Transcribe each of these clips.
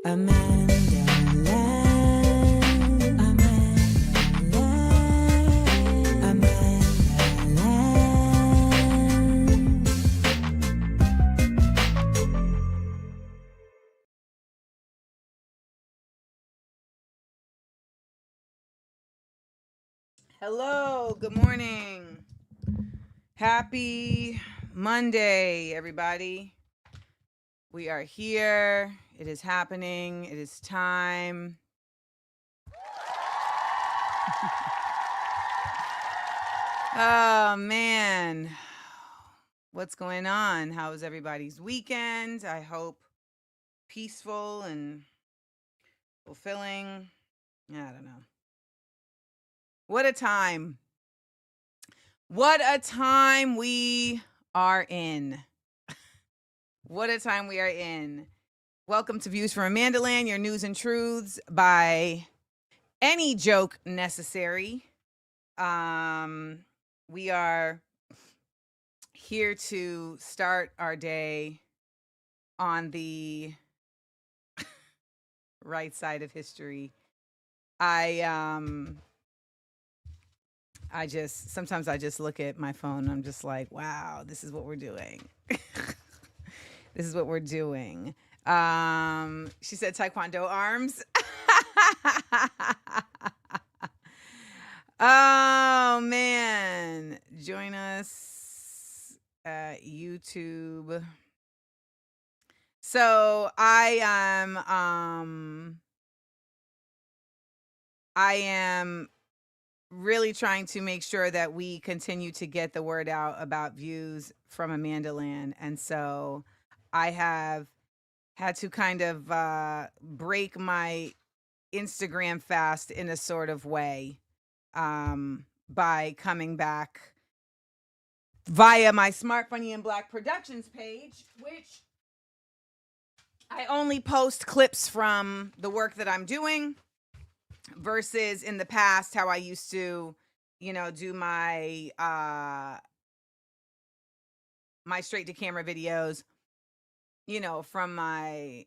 AmandaLand, AmandaLand, AmandaLand. Hello, good morning. Happy Monday, everybody. We are here. It is happening. It is time. Oh, man. What's going on? How was everybody's weekend? I hope peaceful and fulfilling. I don't know. What a time. What a time we are in. What a time we are in. Welcome to Views from AmandaLand, your news and truths by any joke necessary. We are here to start our day on the right side of history. Sometimes I just look at my phone and I'm just like, wow, this is what we're doing. This is what we're doing. She said Taekwondo arms. Oh, man. Join us at YouTube. So I am really trying to make sure that we continue to get the word out about Views from AmandaLand. And so I have had to kind of break my Instagram fast in a sort of way by coming back via my Smart Funny and Black Productions page, which I only post clips from the work that I'm doing versus in the past how I used to, do my my straight to camera videos, from on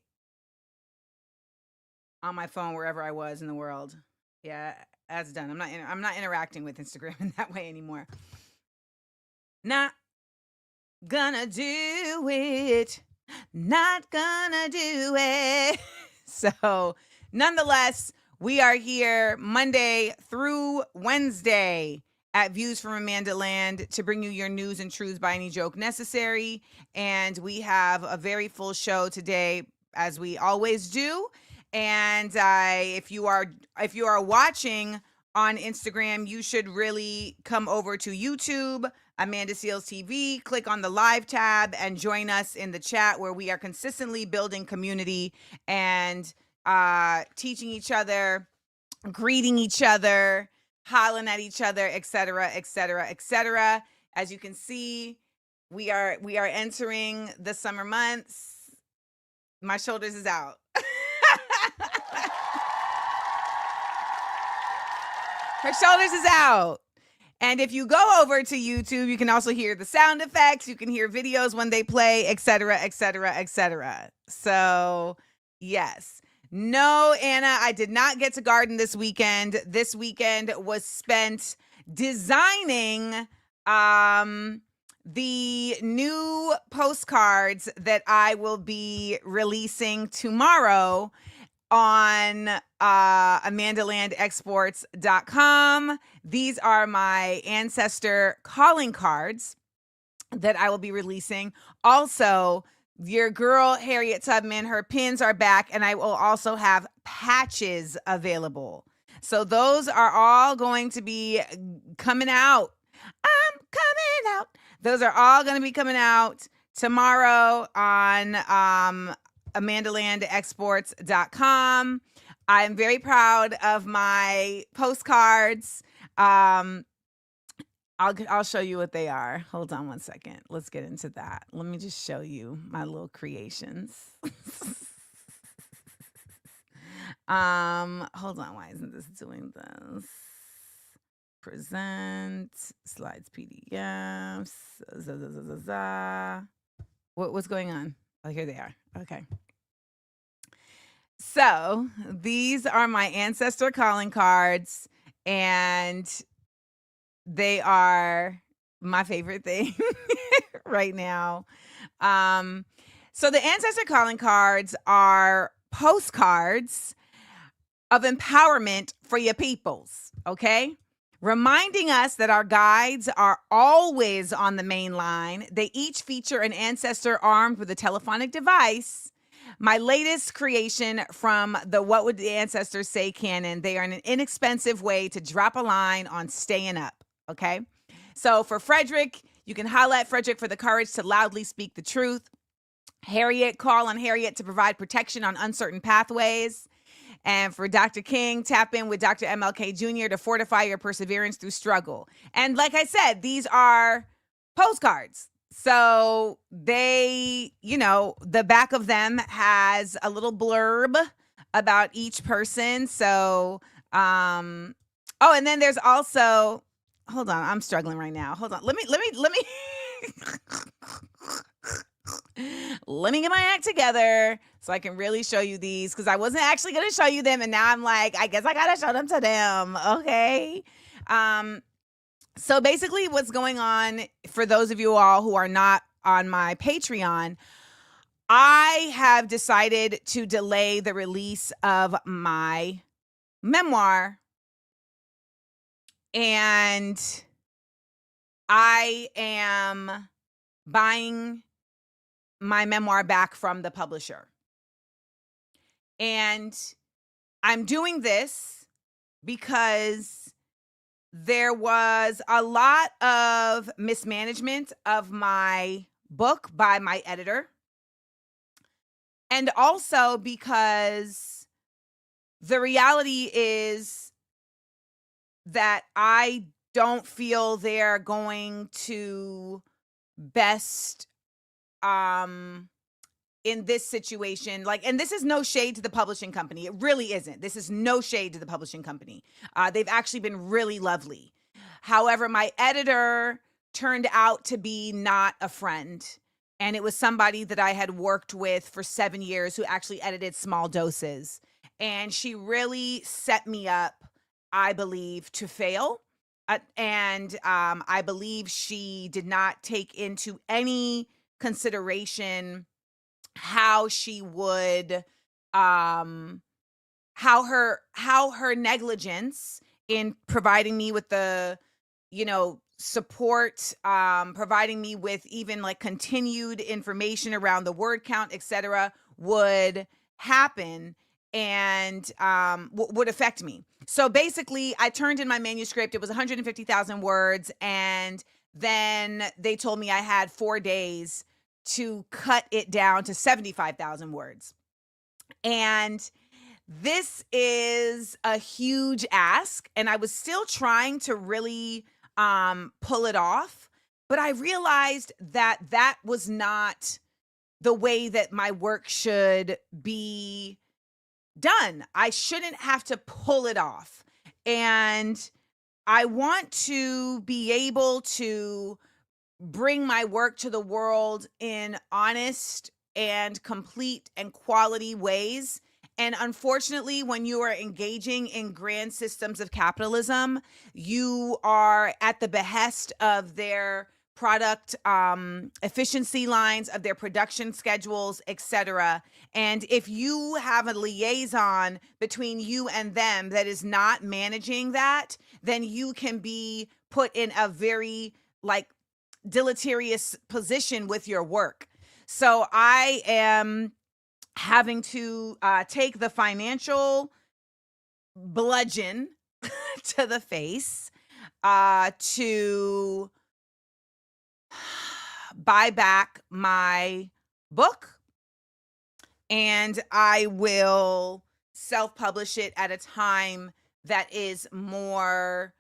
my phone wherever I was in the world. Yeah, that's done. I'm not interacting with Instagram in that way anymore. Not gonna do it. Not gonna do it. So, nonetheless, we are here Monday through Wednesday at Views from AmandaLand to bring you your news and truths by any joke necessary. And we have a very full show today, as we always do. And if you are watching on Instagram, you should really come over to YouTube, Amanda Seals TV, click on the live tab and join us in the chat where we are consistently building community and teaching each other, greeting each other, hollering at each other, etc., etc., etc. As you can see, we are entering the summer months. My shoulders is out. Her shoulders is out. And if you go over to YouTube, you can also hear the sound effects. You can hear videos when they play, etc., etc., etc. So, yes. No, Anna, I did not get to garden this weekend. This weekend was spent designing the new postcards that I will be releasing tomorrow on AmandaLandExports.com. These are my ancestor calling cards that I will be releasing. Also, your girl Harriet Tubman, her pins are back, and I will also have patches available. So those are all going to be coming out. I'm coming out. Those are all going to be coming out tomorrow on AmandaLandExports.com. I'm very proud of my postcards. I'll show you what they are. Hold on one second. Let's get into that. Let me just show you my little creations. Hold on. Why isn't this doing this? Present, slides, PDFs. What's going on? Oh, here they are. Okay. So these are my ancestor calling cards, and they are my favorite thing right now. So the ancestor calling cards are postcards of empowerment for your peoples, okay? Reminding us that our guides are always on the main line. They each feature an ancestor armed with a telephonic device. My latest creation from the What Would the Ancestors Say canon. They are an inexpensive way to drop a line on staying up, okay? So for Frederick, you can holla at Frederick for the courage to loudly speak the truth. Harriet, call on Harriet to provide protection on uncertain pathways. And for Dr. King, tap in with Dr. MLK Jr. to fortify your perseverance through struggle. And like I said, these are postcards. So they, the back of them has a little blurb about each person. So, and then there's also, hold on, I'm struggling right now. Hold on. Let me let me get my act together so I can really show you these, because I wasn't actually going to show you them, and now I'm like, I guess I got to show them to them. Okay. So basically what's going on, for those of you all who are not on my Patreon, I have decided to delay the release of my memoir, and I am buying my memoir back from the publisher. And I'm doing this because there was a lot of mismanagement of my book by my editor. And also because the reality is that I don't feel they're going to best in this situation, and this is no shade to the publishing company. It really isn't. This is no shade to the publishing company. They've actually been really lovely. However, my editor turned out to be not a friend. And it was somebody that I had worked with for 7 years who actually edited Small Doses. And she really set me up, I believe, to fail. And I believe she did not take into any consideration how she would how her negligence in providing me with the support, providing me with even continued information around the word count, etc., would happen and would affect me. So basically I turned in my manuscript. It was 150,000 words, and then they told me I had 4 days to cut it down to 75,000 words. And this is a huge ask, and I was still trying to really pull it off, but I realized that that was not the way that my work should be done. I shouldn't have to pull it off. And I want to be able to bring my work to the world in honest and complete and quality ways. And unfortunately, when you are engaging in grand systems of capitalism, you are at the behest of their product efficiency lines, of their production schedules, etc. And if you have a liaison between you and them that is not managing that, then you can be put in a very deleterious position with your work. So I am having to take the financial bludgeon to the face to buy back my book, and I will self-publish it at a time that is more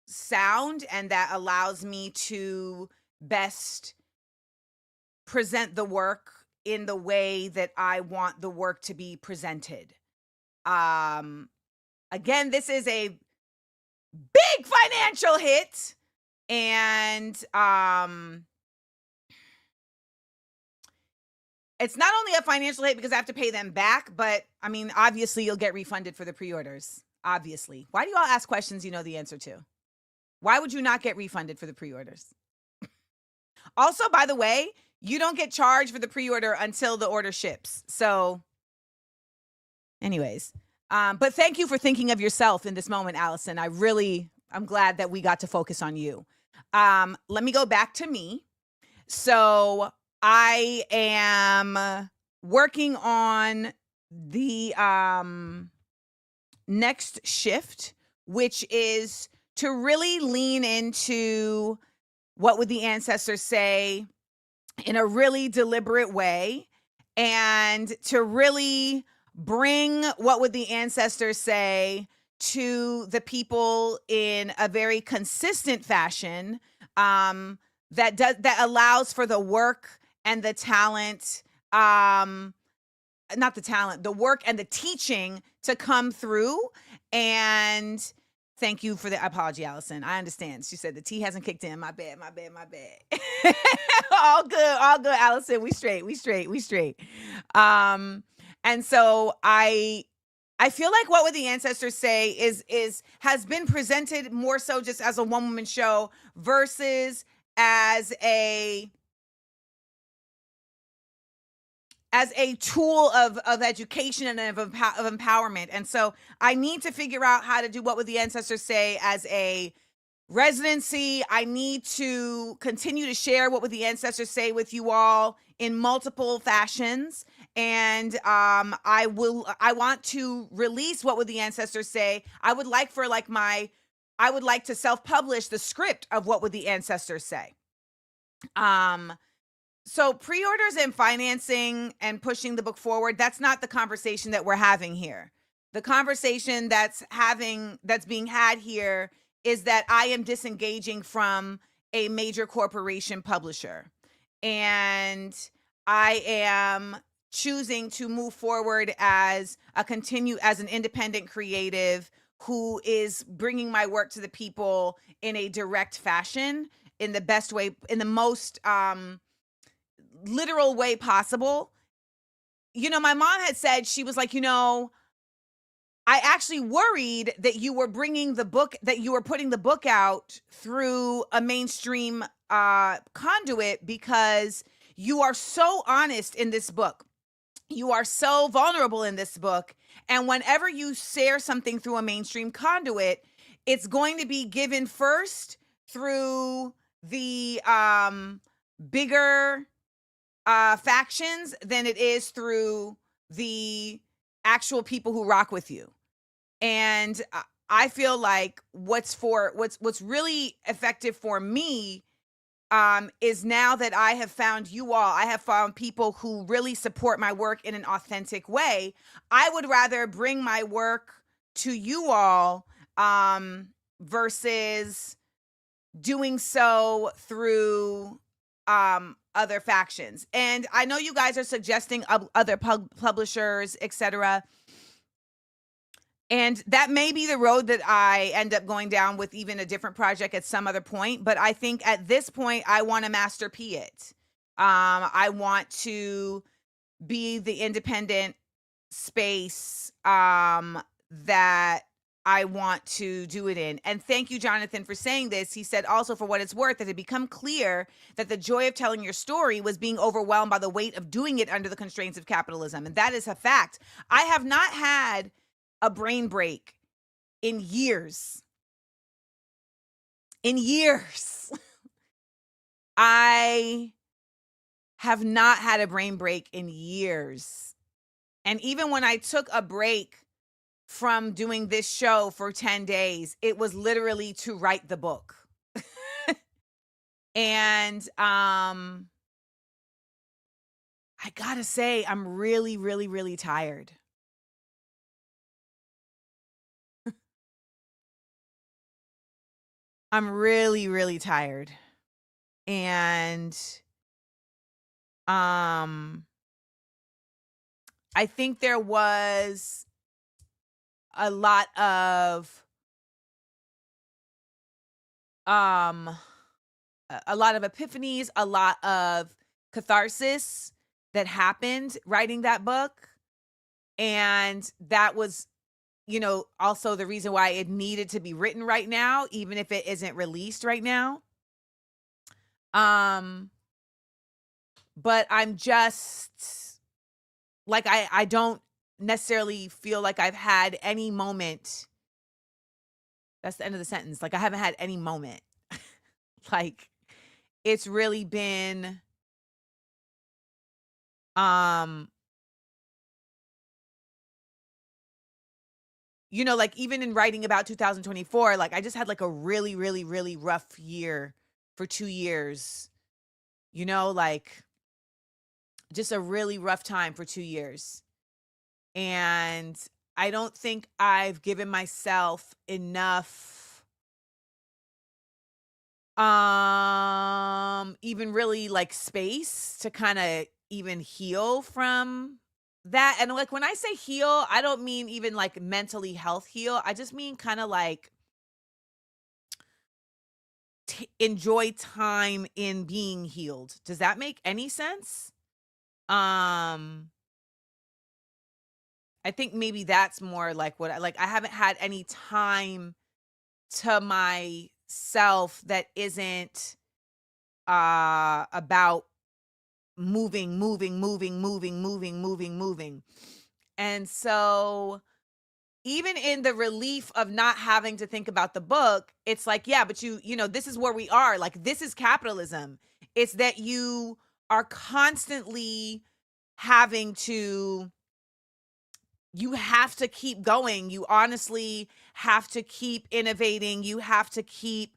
sound and that allows me to best present the work in the way that I want the work to be presented. Again, this is a big financial hit, and It's not only a financial hit because I have to pay them back, but I mean, obviously you'll get refunded for the pre-orders. Obviously. Why do you all ask questions you know the answer to? Why would you not get refunded for the pre-orders? Also, by the way, you don't get charged for the pre-order until the order ships. So anyways, but thank you for thinking of yourself in this moment, Allison. I'm glad that we got to focus on you. Let me go back to me. So I am working on the next shift, which is to really lean into what would the ancestors say in a really deliberate way, and to really bring what would the ancestors say to the people in a very consistent fashion, that allows for the work and the talent, not the talent, the work and the teaching to come through. And thank you for the apology, Allison. I understand. She said the tea hasn't kicked in. My bad. All good, Allison. We straight. And so I feel like what would the ancestors say has been presented more so just as a one-woman show versus as a tool of education and of empowerment. And so I need to figure out how to do what would the ancestors say as a residency. I need to continue to share what would the ancestors say with you all in multiple fashions. And I want to release what would the ancestors say. I would like to self-publish the script of what would the ancestors say. So pre-orders and financing and pushing the book forward, that's not the conversation that we're having here. The conversation that's being had here is that I am disengaging from a major corporation publisher. And I am choosing to move forward as an independent creative who is bringing my work to the people in a direct fashion, in the best way, in the most literal way possible. You know, my mom had said, she was like, I actually worried that you were putting the book out through a mainstream conduit, because you are so honest in this book. You are so vulnerable in this book. And whenever you share something through a mainstream conduit, it's going to be given first through the bigger factions than it is through the actual people who rock with you. And I feel like what's really effective for me is, now that I have found you all, I have found people who really support my work in an authentic way. I would rather bring my work to you all versus doing so through other factions. And I know you guys are suggesting other publishers, etc. And that may be the road that I end up going down with even a different project at some other point. But I think at this point, I want to master P it. I want to be the independent space that I want to do it in. And thank you, Jonathan, for saying this. He said also, for what it's worth, that it become clear that the joy of telling your story was being overwhelmed by the weight of doing it under the constraints of capitalism. And that is a fact. I have not had a brain break in years. I have not had a brain break in years. And even when I took a break from doing this show for 10 days, it was literally to write the book. And I gotta say, I'm really, really, really tired. I'm really, really tired. And I think there was a lot of epiphanies, a lot of catharsis that happened writing that book. And that was, also the reason why it needed to be written right now, even if it isn't released right now. But I'm just like, I don't necessarily feel like I've had any moment. That's the end of the sentence. Like, I haven't had any moment. Like, it's really been, um, like even in writing about 2024, like I just had like a really, really, really rough year for 2 years, like just a really rough time for 2 years. And I don't think I've given myself enough even really like space to kind of even heal from that. And like when I say heal, I don't mean even like mentally health heal. I just mean kind of like enjoy time in being healed. Does that make any sense? I think maybe that's more like what I haven't had any time to myself that isn't about moving. And so even in the relief of not having to think about the book, it's like, yeah, but this is where we are. Like, this is capitalism. It's that you are constantly having to, you have to keep going. You honestly have to keep innovating. You have to keep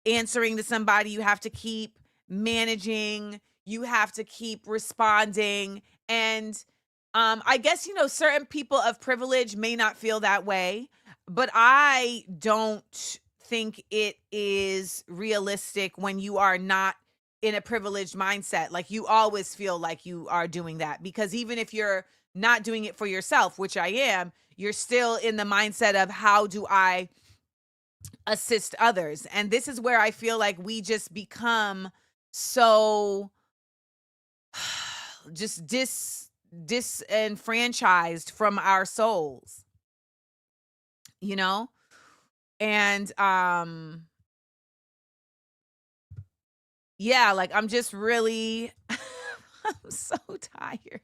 answering to somebody. You have to keep managing. You have to keep responding. And I guess, certain people of privilege may not feel that way, but I don't think it is realistic when you are not in a privileged mindset. Like, you always feel like you are doing that, because even if you're not doing it for yourself, which I am, you're still in the mindset of, how do I assist others? And this is where I feel like we just become so just disenfranchised from our souls, and yeah, like I'm just really I'm so tired.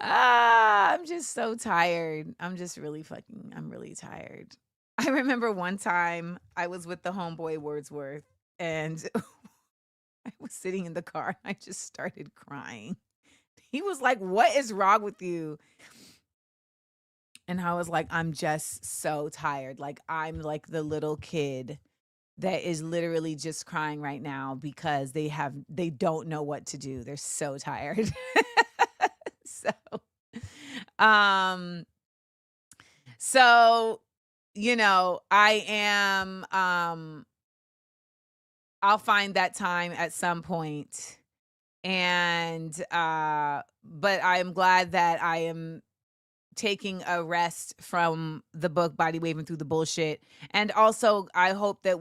I'm just so tired. I'm really tired. I remember one time I was with the homeboy Wordsworth, and I was sitting in the car and I just started crying. He was like, "What is wrong with you?" And I was like, "I'm just so tired. Like, I'm like the little kid that is literally just crying right now because they don't know what to do. They're so tired." So, um, so, I am, I'll find that time at some point. And, but I am glad that I am taking a rest from the book Body Waving Through the Bullshit. And also, I hope that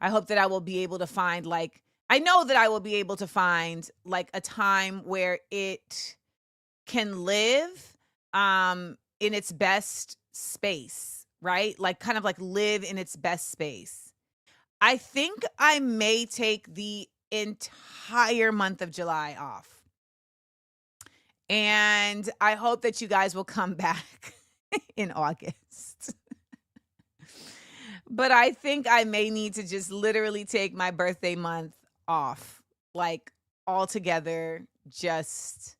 I will be able to find, like, I know that I will be able to find like a time where it can live in its best space, right? Like, kind of like live in its best space. I think I may take the entire month of July off. And I hope that you guys will come back in August. But I think I may need to just literally take my birthday month off, like altogether, just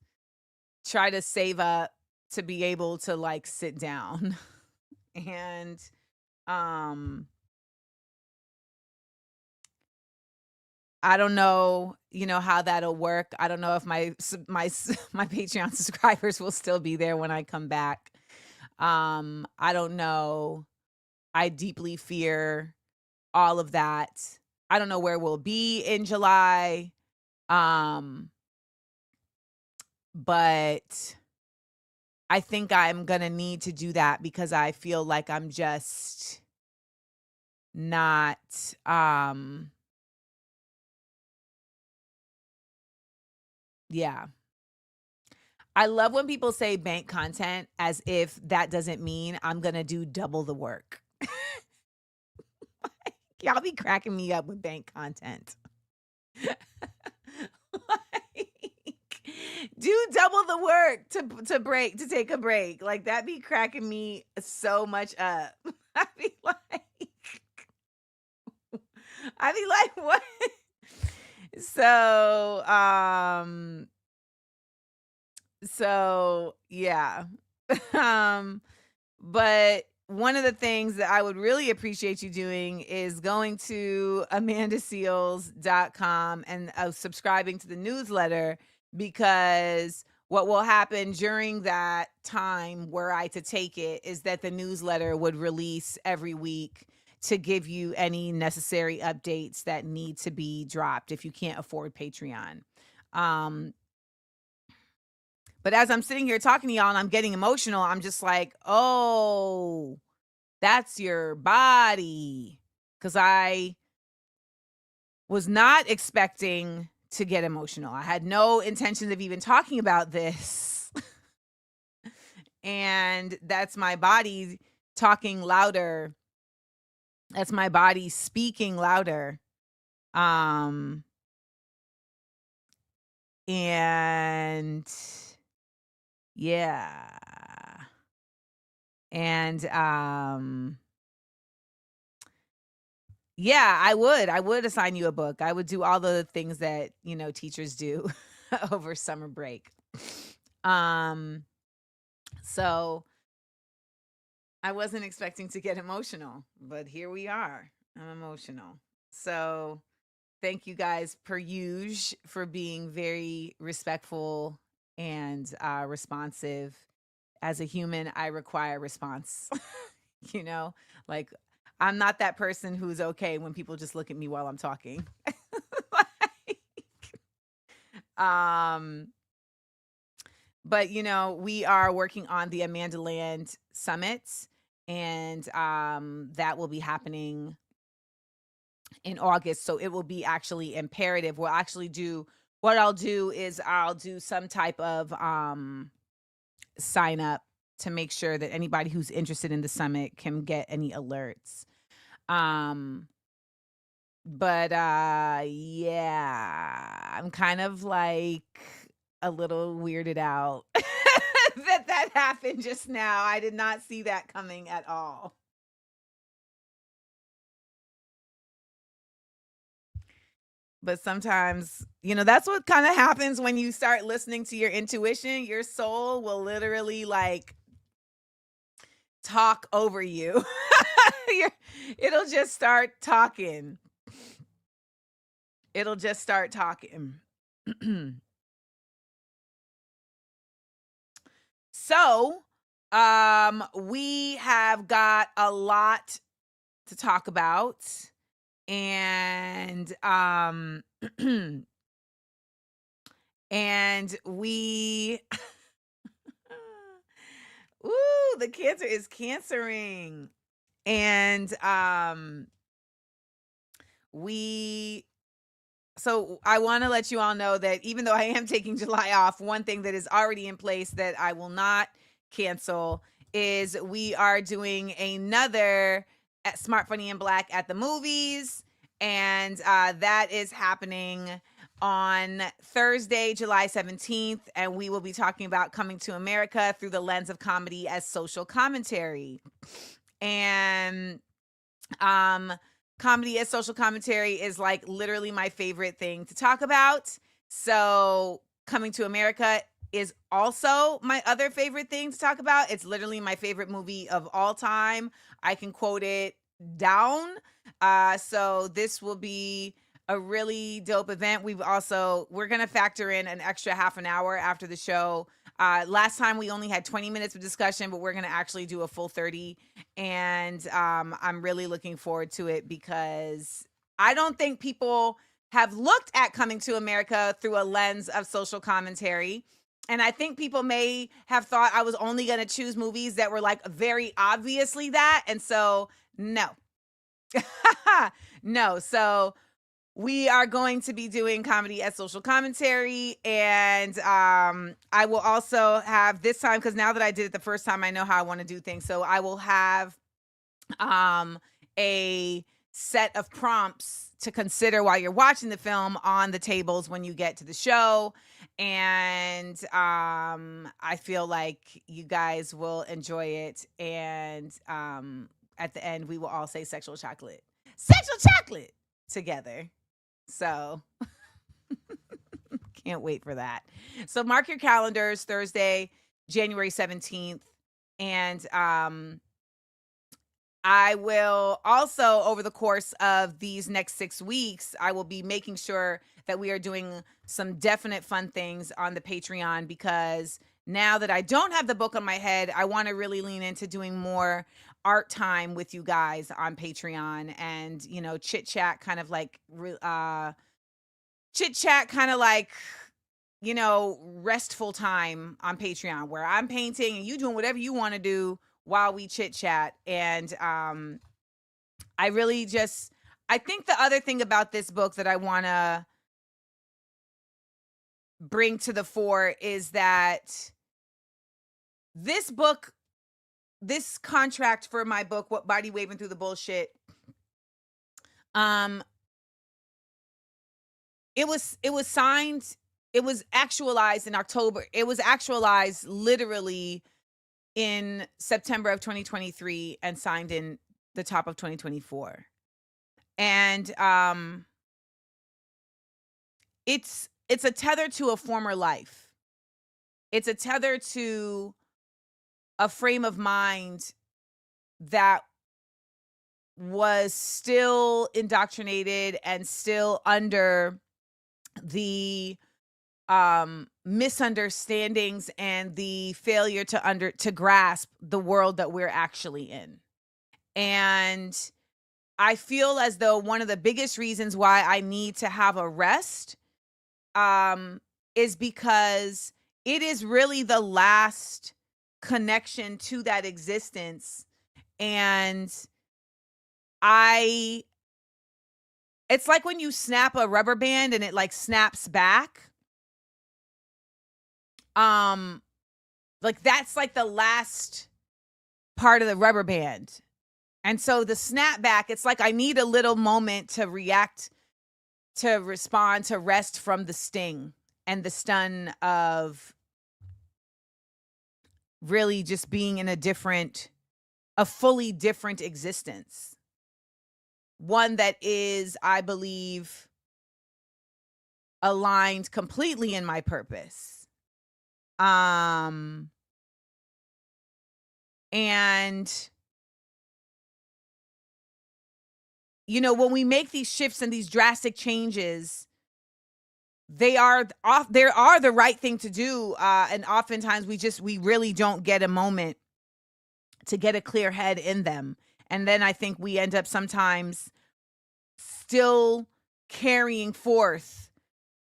try to save up to be able to like sit down. And um I don't know, how that'll work. I don't know if my Patreon subscribers will still be there when I come back. I don't know. I deeply fear all of that. I don't know where we'll be in July. But I think I'm going to need to do that because I feel like I'm just not Yeah. I love when people say bank content as if that doesn't mean I'm going to do double the work. Y'all be cracking me up with bank content. Like, do double the work to take a break. Like that be cracking me so much up. I be like, what? So, yeah. um, but one of the things that I would really appreciate you doing is going to amandaseals.com and subscribing to the newsletter, because what will happen during that time were I to take it is that the newsletter would release every week to give you any necessary updates that need to be dropped if you can't afford Patreon. But as I'm sitting here talking to y'all and I'm getting emotional, I'm just like, oh, that's your body. Because I was not expecting to get emotional. I had no intentions of even talking about this. And that's my body talking louder. That's my body speaking louder. And yeah. And yeah, I would assign you a book. I would do all the things that, teachers do over summer break. So I wasn't expecting to get emotional, but here we are. I'm emotional. So thank you guys per usual for being very respectful and responsive. As a human, I require response. Like I'm not that person who's okay when people just look at me while I'm talking. But we are working on the AmandaLand Summit, and that will be happening in August. So it will be actually imperative. What I'll do is I'll do some type of sign up to make sure that anybody who's interested in the summit can get any alerts. But yeah, I'm kind of like a little weirded out that happened just now. I did not see that coming at all. But sometimes, that's what kind of happens when you start listening to your intuition. Your soul will literally like talk over you. It'll just start talking. So, we have got a lot to talk about, and and we ooh, the cancer is cancering. And so I want to let you all know that even though I am taking July off, one thing that is already in place that I will not cancel is we are doing another Smart, Funny, and Black at the movies. And that is happening on Thursday, July 17th. And we will be talking about coming to America through the lens of comedy as social commentary. And comedy as social commentary is like literally my favorite thing to talk about. So Coming to America is also my other favorite thing to talk about. It's literally my favorite movie of all time. I can quote it down. So this will be a really dope event. We're going to factor in an extra half an hour after the show. Last time we only had 20 minutes of discussion, but we're going to actually do a full 30. And I'm really looking forward to it because I don't think people have looked at Coming to America through a lens of social commentary. And I think people may have thought I was only going to choose movies that were like very obviously that. And so, no. No. So we are going to be doing comedy as social commentary, and I will also have this time, because now that I did it the first time, I know how I want to do things. So I will have a set of prompts to consider while you're watching the film on the tables when you get to the show. And I feel like you guys will enjoy it. And at the end, we will all say sexual chocolate. Sexual chocolate together. So can't wait for that. So mark your calendars, Thursday, January 17th. And I will also, over the course of these next 6 weeks, I will be making sure that we are doing some definite fun things on the Patreon, because now that I don't have the book on my head, I want to really lean into doing more art time with you guys on Patreon, and, you know, chit chat kind of like, you know, restful time on Patreon, where I'm painting and you doing whatever you want to do while we chit chat. And I really just, I think the other thing about this book that I want to bring to the fore is that this book, this contract for my book, What Body Waving Through the Bullshit, it was signed, it was actualized in October. It was actualized literally in September of 2023 and signed in the top of 2024. And it's a tether to a former life. It's a tether to a frame of mind that was still indoctrinated and still under the misunderstandings and the failure to grasp the world that we're actually in. And I feel as though one of the biggest reasons why I need to have a rest is because it is really the last connection to that existence. And it's like when you snap a rubber band and it like snaps back. Like that's like the last part of the rubber band. And so the snapback, it's like I need a little moment to react, to respond, to rest from the sting and the stun of really just being in a fully different existence. One that is, I believe, aligned completely in my purpose. And you know, when we make these shifts and these drastic changes, they are the right thing to do. And oftentimes we really don't get a moment to get a clear head in them. And then I think we end up sometimes still carrying forth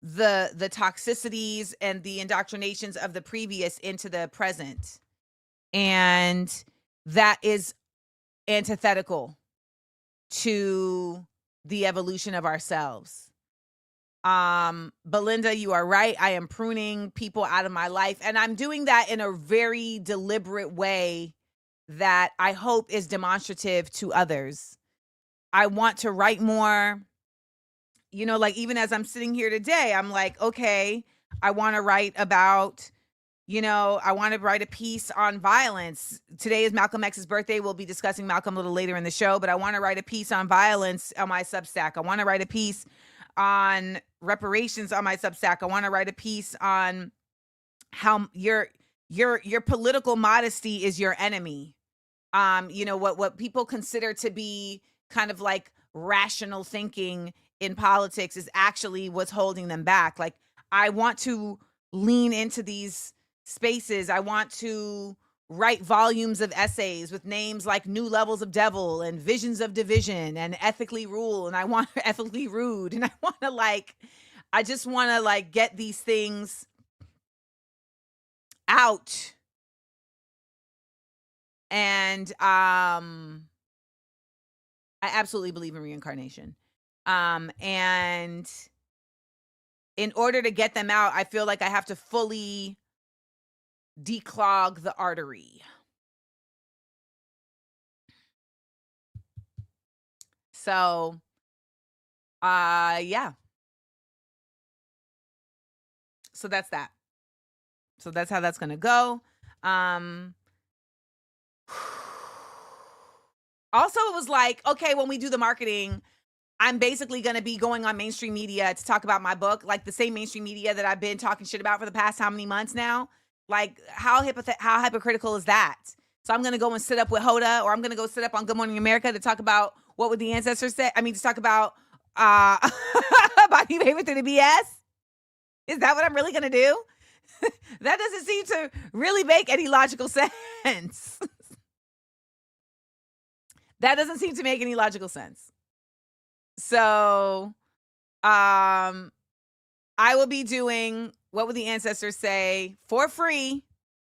the toxicities and the indoctrinations of the previous into the present. And that is antithetical to the evolution of ourselves. Belinda, you are right. I am pruning people out of my life, and I'm doing that in a very deliberate way that I hope is demonstrative to others. I want to write more. You know, like even as I'm sitting here today, I'm like, okay, I want to write about, you know, I want to write a piece on violence. Today is Malcolm X's birthday. We'll be discussing Malcolm a little later in the show, but I want to write a piece on violence on my Substack. I want to write a piece on reparations on my Substack. I want to write a piece on how your political modesty is your enemy. You know, what people consider to be kind of like rational thinking in politics is actually what's holding them back. Like, I want to lean into these spaces. I want to write volumes of essays with names like New Levels of Devil and Visions of Division and Ethically Rule. And I want Ethically Rude. And I just want to like get these things out. And I absolutely believe in reincarnation. And in order to get them out, I feel like I have to fully declog the artery. So, yeah. So that's that. So that's how that's going to go. Also, it was like, okay, when we do the marketing, I'm basically going to be going on mainstream media to talk about my book, like the same mainstream media that I've been talking shit about for the past how many months now? Like, how hypocritical is that? So I'm going to go and sit up with Hoda, or I'm going to go sit up on Good Morning America to talk about what would the ancestors say? I mean, to talk about body favorite through the BS? Is that what I'm really going to do? That doesn't seem to really make any logical sense. That doesn't seem to make any logical sense. So, I will be doing What Would the Ancestors Say for free,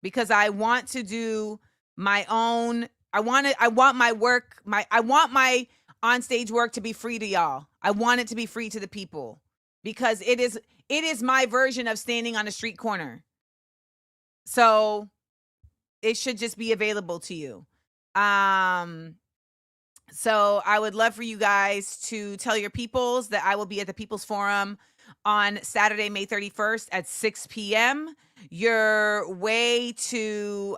because I want to do my own. I want my work, I want my onstage work to be free to y'all. I want it to be free to the people, because it is my version of standing on a street corner. So it should just be available to you. So I would love for you guys to tell your peoples that I will be at the People's Forum on Saturday, May 31st at 6 p.m. Your way to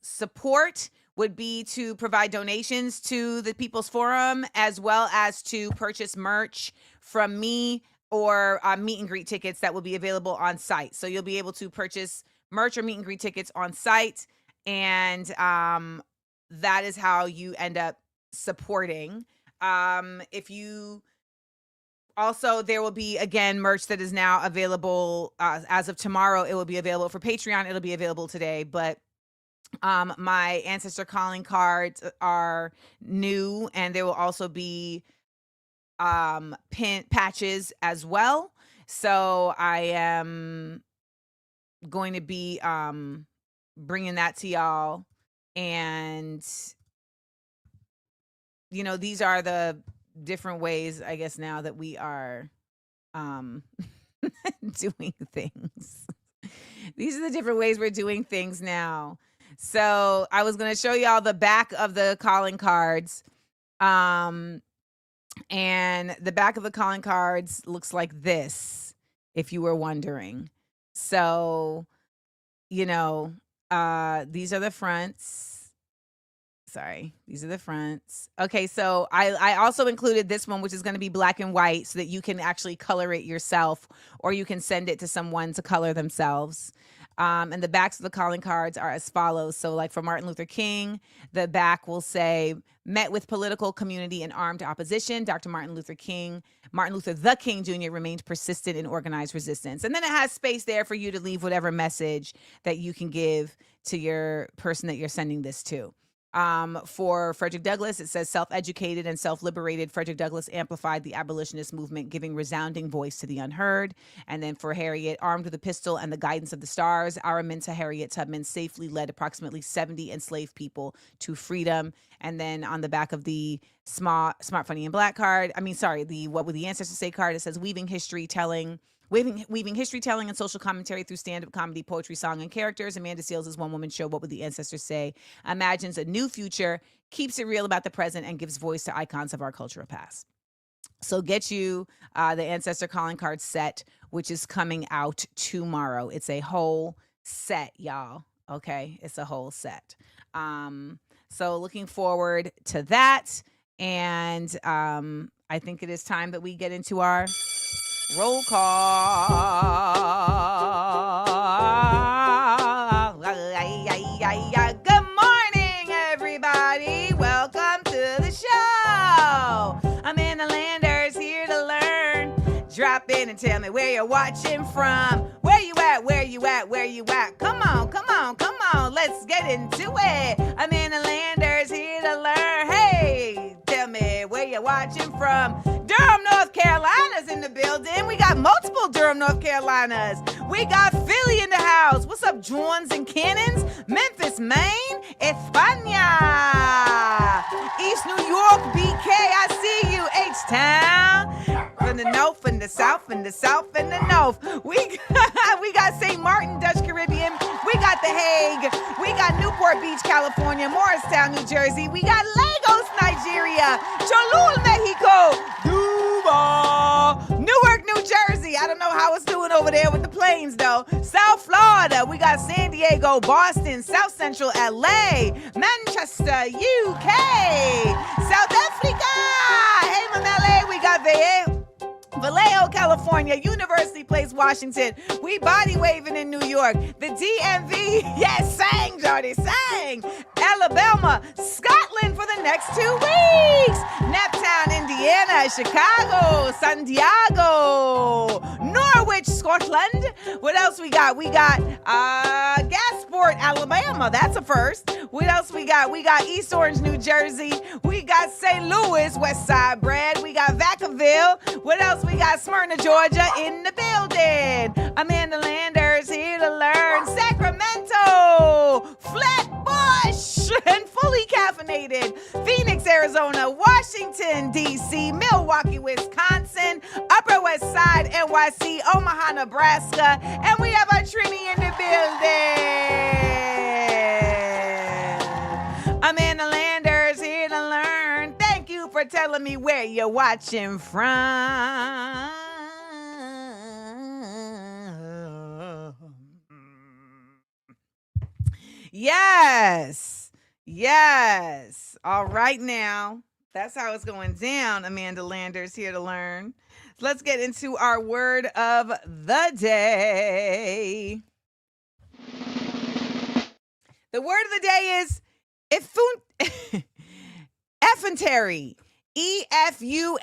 support would be to provide donations to the People's Forum, as well as to purchase merch from me, or meet and greet tickets that will be available on site. So you'll be able to purchase merch or meet and greet tickets on site. And that is how you end up supporting. If you also, there will be, again, merch that is now available as of tomorrow. It will be available for Patreon. It'll be available today, but my ancestor calling cards are new, and there will also be pin patches as well. So I am going to be bringing that to y'all. And these are the different ways, I guess, now that we are doing things. These are the different ways we're doing things now. So I was going to show y'all the back of the calling cards. And the back of the calling cards looks like this, if you were wondering. So, these are the fronts. Sorry, these are the fronts. Okay, so I also included this one, which is going to be black and white, so that you can actually color it yourself, or you can send it to someone to color themselves. And the backs of the calling cards are as follows. So like for Martin Luther King, the back will say, met with political, community, and armed opposition. Dr. Martin Luther the King Jr. remained persistent in organized resistance. And then it has space there for you to leave whatever message that you can give to your person that you're sending this to. For Frederick Douglass, it says, self-educated and self-liberated, Frederick Douglass amplified the abolitionist movement, giving resounding voice to the unheard. And then for Harriet, armed with a pistol and the guidance of the stars, Araminta Harriet Tubman safely led approximately 70 enslaved people to freedom. And then on the back of the Smart, Funny, and Black card, the What Would the Ancestors Say card, it says, weaving history telling and social commentary through stand-up comedy, poetry, song, and characters. Amanda Seales' one-woman show, What Would the Ancestors Say, imagines a new future, keeps it real about the present, and gives voice to icons of our cultural past. So get you the Ancestor Calling Card set, which is coming out tomorrow. It's a whole set, y'all. Okay? It's a whole set. So looking forward to that. And I think it is time that we get into our roll call. Good morning, everybody. Welcome to the show. AmandaLand's here to learn. Drop in and tell me where you're watching from. Where you at? Where you at? Where you at? Come on, come on, come on. Let's get into it. AmandaLand's here to learn. Hey, tell me where you're watching from. Durham, North Carolina's in the building. We got multiple Durham, North Carolinas. We got Philly in the house. What's up, Juans and Cannons? Memphis, Maine, España. East New York, BK, I see you. H-Town. in the north and the south and the south and the north. We got St. Martin, Dutch Caribbean. We got The Hague. We got Newport Beach, California. Morristown, New Jersey. We got Lagos, Nigeria. Cholula, Mexico. Dubai. Newark, New Jersey. I don't know how it's doing over there with the planes, though. South Florida. We got San Diego, Boston, South Central LA, Manchester, UK, South Africa. Hey, LA. We got Vallejo, California, University Place, Washington. We body waving in New York. The DMV, yes, sang, Jordy, sang. Alabama, Scotland for the next 2 weeks. Naptown, Indiana, Chicago, San Diego, Norwich, Scotland. What else we got? We got Gasport, Alabama. That's a first. What else we got? We got East Orange, New Jersey. We got St. Louis, West Side Bread. We got Vacaville. What else we got? Smyrna, Georgia in the building. AmandaLanders here to learn. Sacramento, Flatbush, and fully caffeinated. Phoenix, Arizona, Washington, D.C., Milwaukee, Wisconsin, Upper West Side, NYC, Omaha, Nebraska, and we have our Trini in the building. AmandaLanders here to learn. Thank you for telling me where you're watching from. Yes. Yes. All right now. That's how it's going down. AmandaLanders here to learn. Let's get into our word of the day. The word of the day is effantary. E-F-U-N-T-A-R-Y.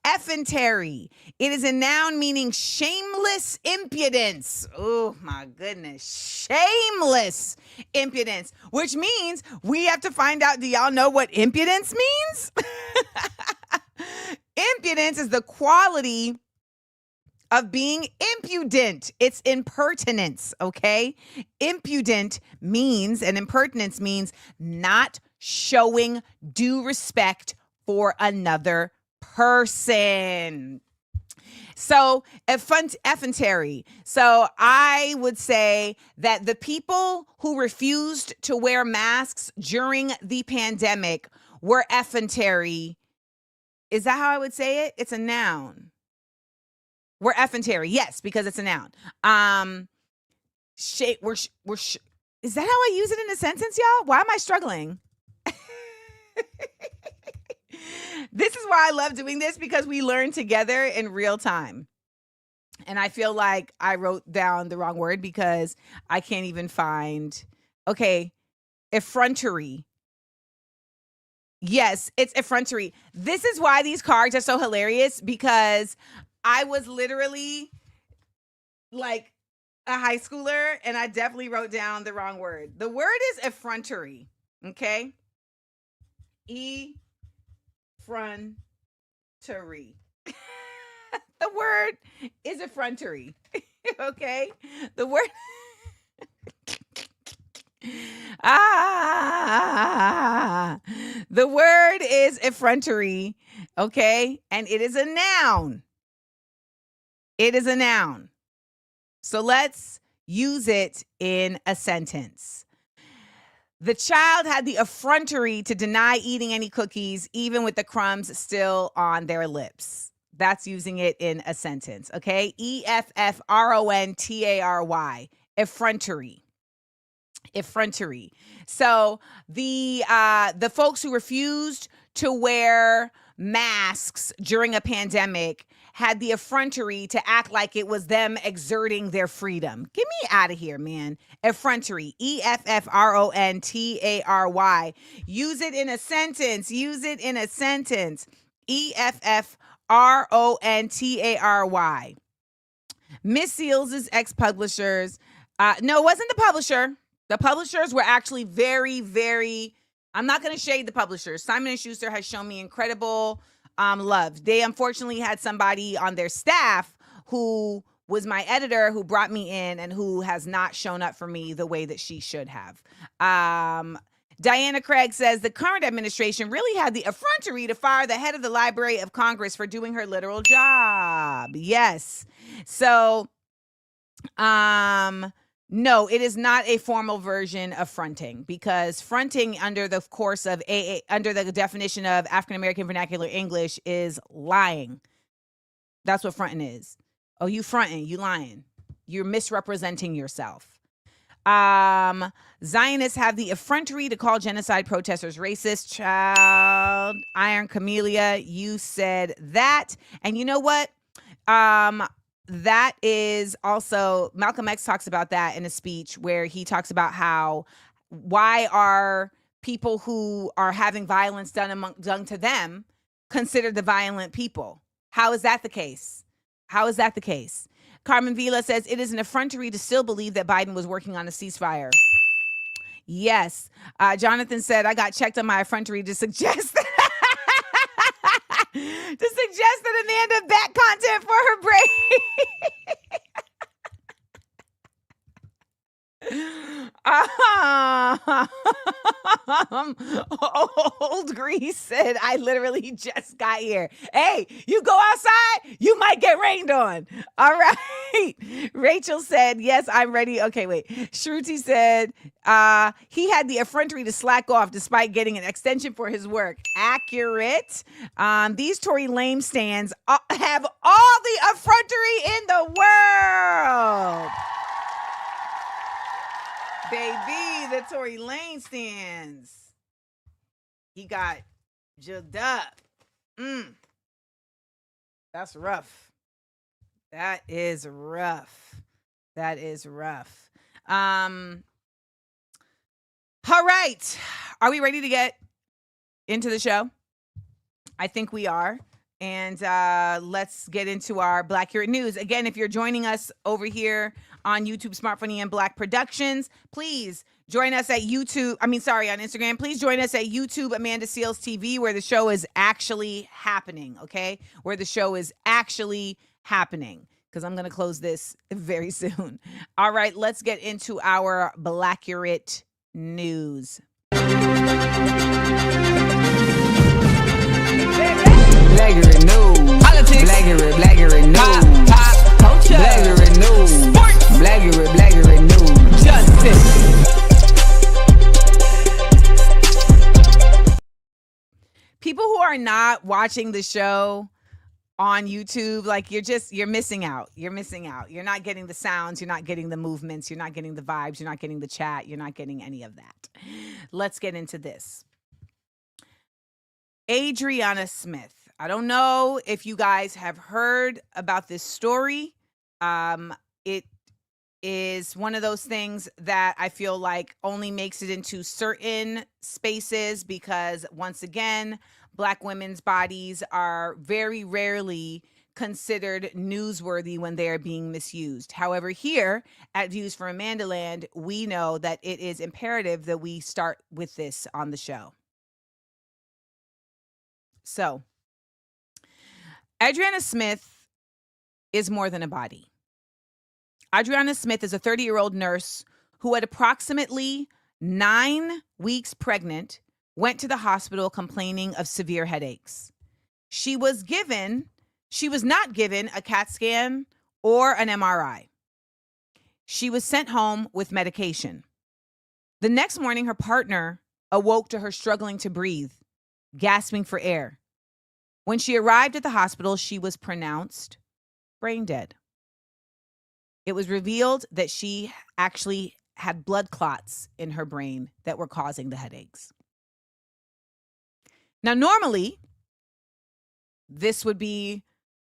Effantary. It is a noun meaning shameless impudence. Oh my goodness. Shameless impudence. Which means we have to find out, do y'all know what impudence means? Impudence is the quality of being impudent. It's impertinence, okay? Impudent means, and impertinence means not showing due respect for another person. So, effantary. So, I would say that the people who refused to wear masks during the pandemic were effantary. Is that how I would say it? It's a noun. We're effantary. Yes, because it's a noun. Is that how I use it in a sentence, y'all? Why am I struggling? This is why I love doing this, because we learn together in real time. And I feel like I wrote down the wrong word because I can't even find, effrontery. Yes, it's effrontery. This is why these cards are so hilarious, because I was literally like a high schooler and I definitely wrote down the wrong word. The word is effrontery, okay? Effrontery. The word is effrontery, okay? The word... The word is effrontery, okay? And it is a noun. It is a noun. So let's use it in a sentence. The child had the effrontery to deny eating any cookies, even with the crumbs still on their lips. That's using it in a sentence, okay? E-F-F-R-O-N-T-A-R-Y. Effrontery. Effrontery. So the folks who refused to wear masks during a pandemic had the effrontery to act like it was them exerting their freedom. Get me out of here, man. Effrontery. E-F-F-R-O-N-T-A-R-Y. Use it in a sentence. Use it in a sentence. E-F-F-R-O-N-T-A-R-Y. Miss Seals' ex-publishers. No, it wasn't the publisher. The publishers were actually very, very, I'm not going to shade the publishers. Simon & Schuster has shown me incredible love. They unfortunately had somebody on their staff who was my editor, who brought me in and who has not shown up for me the way that she should have. Diana Craig says the current administration really had the effrontery to fire the head of the Library of Congress for doing her literal job. Yes. So, no, it is not a formal version of fronting, because fronting under the course of under the definition of African American vernacular English is lying. That's what fronting is. Oh, you fronting, you lying. You're misrepresenting yourself. Zionists have the effrontery to call genocide protesters racist. Child, Iron Camellia, you said that. And you know what? That is also, Malcolm X talks about that in a speech where he talks about why are people who are having violence done to them considered the violent people? How is that the case? How is that the case? Carmen Vila says it is an effrontery to still believe that Biden was working on a ceasefire. Yes. Jonathan said, I got checked on my effrontery to suggest that Amanda back content for her break. Old Grease said, I literally just got here. Hey, you go outside, you might get rained on. All right. Rachel said, yes, I'm ready. Okay, wait. Shruti said, he had the effrontery to slack off despite getting an extension for his work. Accurate. These Tory Lame stands have all the effrontery in the world. Baby, the Tory Lane stands. He got jugged up. That's rough. That is rough. That is rough. All right. Are we ready to get into the show? I think we are. And let's get into our Black Curate News. Again, if you're joining us over here on YouTube, Smart Funny and Black Productions, please join us at on Instagram. Please join us at YouTube, Amanda Seales TV, where the show is actually happening, okay? Where the show is actually happening, because I'm going to close this very soon. All right, let's get into our Black Curate News. Blackberry news, politics, Blackberry news, pop, culture, Blackberry news, sports, Blackberry news, justice. People who are not watching the show on YouTube, like you're missing out. You're missing out. You're not getting the sounds. You're not getting the movements. You're not getting the vibes. You're not getting the chat. You're not getting any of that. Let's get into this. Adrianna Smith. I don't know if you guys have heard about this story. It is one of those things that I feel like only makes it into certain spaces because, once again, Black women's bodies are very rarely considered newsworthy when they are being misused. However, here at Views from AmandaLand, we know that it is imperative that we start with this on the show. So, Adrianna Smith is more than a body. Adrianna Smith is a 30-year-old nurse who, at approximately 9 weeks pregnant, went to the hospital complaining of severe headaches. She was not given a CAT scan or an MRI. She was sent home with medication. The next morning, her partner awoke to her struggling to breathe, gasping for air. When she arrived at the hospital, she was pronounced brain dead. It was revealed that she actually had blood clots in her brain that were causing the headaches. Now, normally, this would be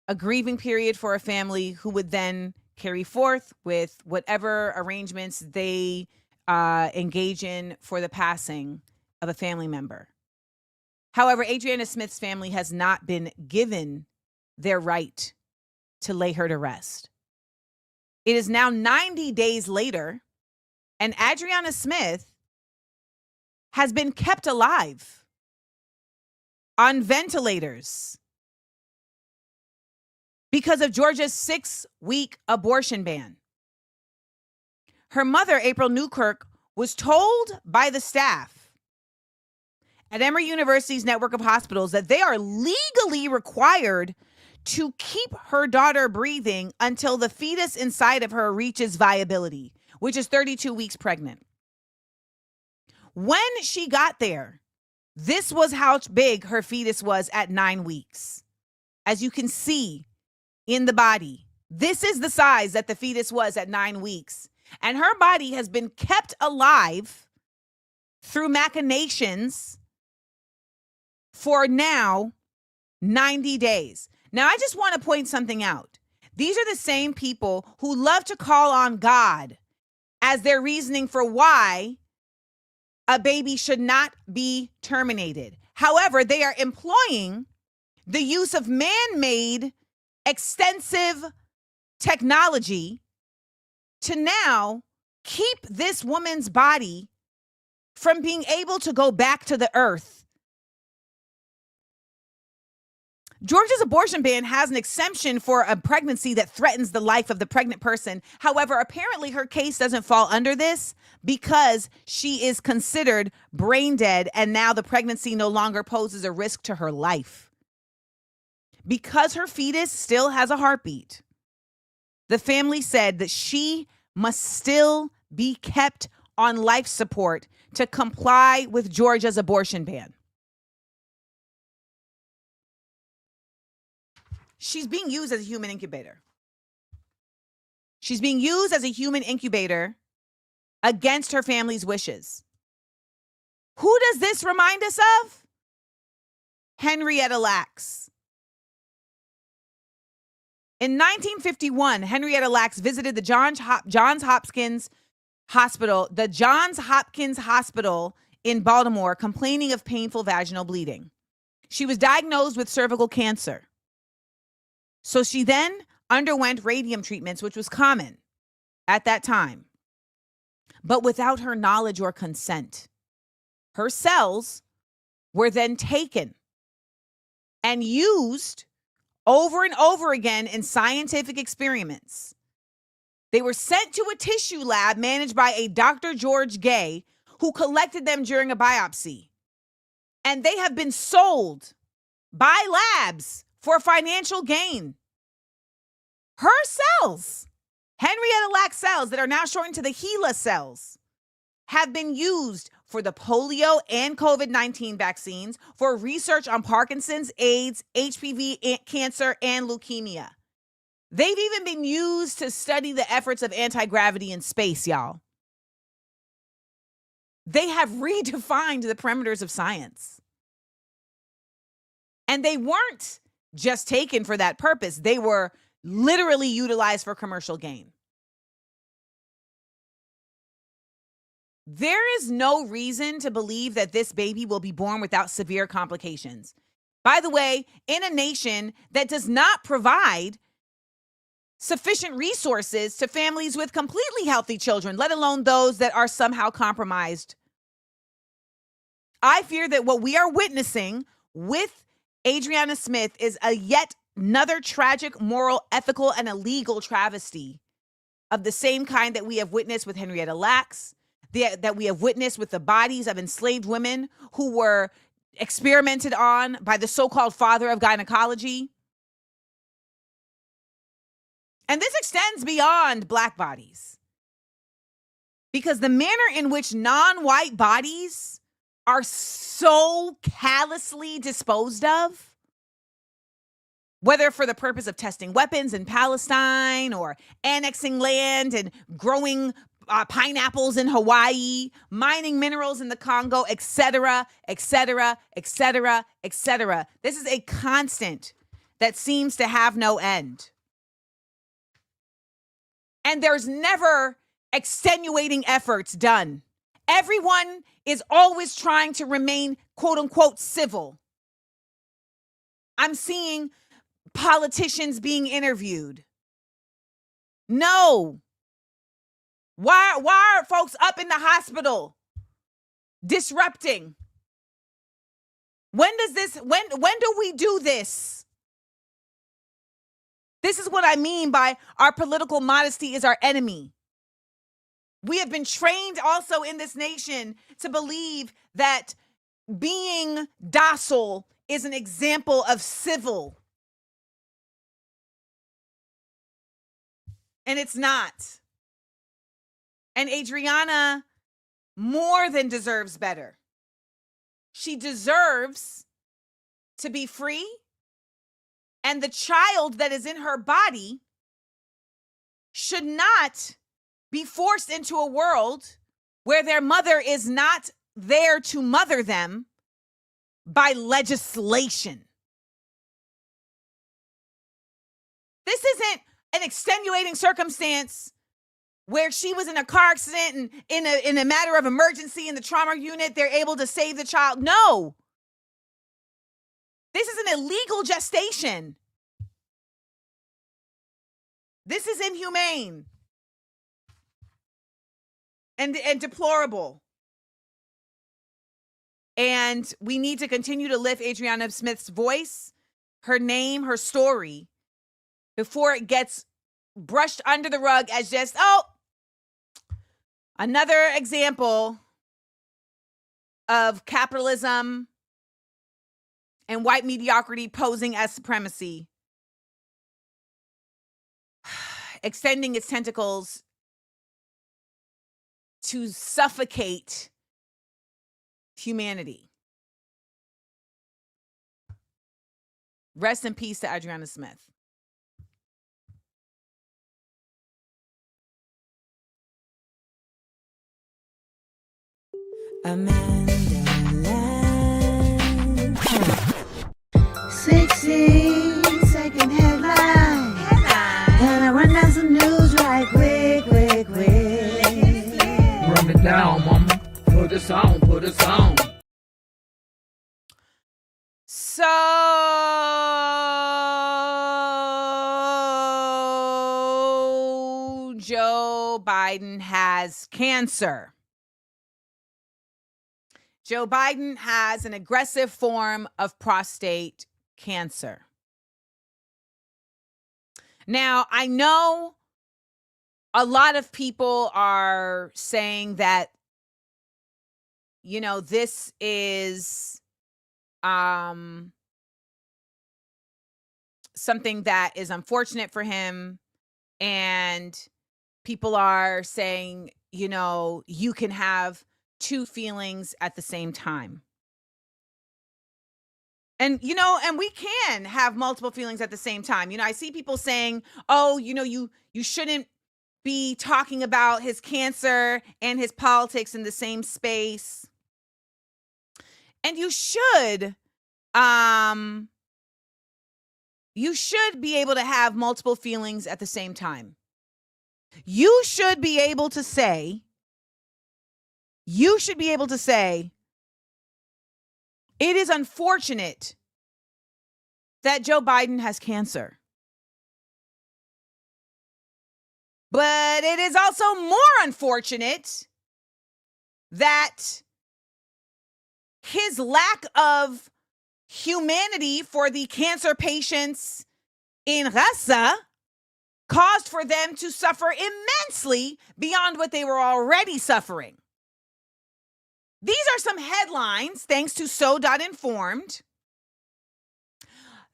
a grieving period for a family who would then carry forth with whatever arrangements they engage in for the passing of a family member. However, Adrianna Smith's family has not been given their right to lay her to rest. It is now 90 days later, and Adrianna Smith has been kept alive on ventilators because of Georgia's 6-week abortion ban. Her mother, April Newkirk, was told by the staff at Emory University's network of hospitals that they are legally required to keep her daughter breathing until the fetus inside of her reaches viability, which is 32 weeks pregnant. When she got there, this was how big her fetus was at 9 weeks. As you can see in the body, this is the size that the fetus was at 9 weeks. And her body has been kept alive through machinations for now 90 days. Now, I just want to point something out. These are the same people who love to call on God as their reasoning for why a baby should not be terminated. However, they are employing the use of man-made extensive technology to now keep this woman's body from being able to go back to the earth. Georgia's abortion ban has an exemption for a pregnancy that threatens the life of the pregnant person. However, apparently her case doesn't fall under this because she is considered brain dead and now the pregnancy no longer poses a risk to her life. Because her fetus still has a heartbeat, the family said that she must still be kept on life support to comply with Georgia's abortion ban. She's being used as a human incubator. She's being used as a human incubator against her family's wishes. Who does this remind us of? Henrietta Lacks. In 1951, Henrietta Lacks visited the Johns Hopkins Hospital in Baltimore, complaining of painful vaginal bleeding. She was diagnosed with cervical cancer. So she then underwent radium treatments, which was common at that time, but without her knowledge or consent. Her cells were then taken and used over and over again in scientific experiments. They were sent to a tissue lab managed by a Dr. George Gay, who collected them during a biopsy. And they have been sold by labs for financial gain. Her cells, Henrietta Lacks cells that are now shortened to the HeLa cells, have been used for the polio and COVID-19 vaccines, for research on Parkinson's, AIDS, HPV, cancer, and leukemia. They've even been used to study the efforts of anti-gravity in space, y'all. They have redefined the parameters of science. And they weren't just taken for that purpose. They were literally utilized for commercial gain. There is no reason to believe that this baby will be born without severe complications. By the way, in a nation that does not provide sufficient resources to families with completely healthy children, let alone those that are somehow compromised. I fear that what we are witnessing with Adrianna Smith is a yet another tragic, moral, ethical, and illegal travesty of the same kind that we have witnessed with Henrietta Lacks, that we have witnessed with the bodies of enslaved women who were experimented on by the so-called father of gynecology. And this extends beyond Black bodies, because the manner in which non-white bodies are so callously disposed of, whether for the purpose of testing weapons in Palestine or annexing land and growing pineapples in Hawaii, mining minerals in the Congo, etc., etc., etc., etc. This is a constant that seems to have no end. And there's never extenuating efforts done. Everyone is always trying to remain, quote unquote, civil. I'm seeing politicians being interviewed. No. Why are folks up in the hospital disrupting? When do we do this? This is what I mean by our political modesty is our enemy. We have been trained also in this nation to believe that being docile is an example of civil. And it's not. And Adrianna more than deserves better. She deserves to be free. And the child that is in her body should not be forced into a world where their mother is not there to mother them by legislation. This isn't an extenuating circumstance where she was in a car accident and in a matter of emergency in the trauma unit, they're able to save the child. No. This is an illegal gestation. This is inhumane and deplorable. And we need to continue to lift Adrianna Smith's voice, her name, her story, before it gets brushed under the rug as just, another example of capitalism and white mediocrity posing as supremacy, extending its tentacles to suffocate humanity. Rest in peace to Adrianna Smith. AmandaLand. 16-second headline. Gonna run down some news right quick. Run it down, mama. Put us on. So Joe Biden has cancer. Joe Biden has an aggressive form of prostate cancer. Now, I know a lot of people are saying that, this is something that is unfortunate for him. And people are saying, you can have two feelings at the same time. And, and we can have multiple feelings at the same time. I see people saying, you shouldn't be talking about his cancer and his politics in the same space. And you should be able to have multiple feelings at the same time. You should be able to say, it is unfortunate that Joe Biden has cancer. But it is also more unfortunate that his lack of humanity for the cancer patients in Gaza caused for them to suffer immensely beyond what they were already suffering. These are some headlines, thanks to So.Informed,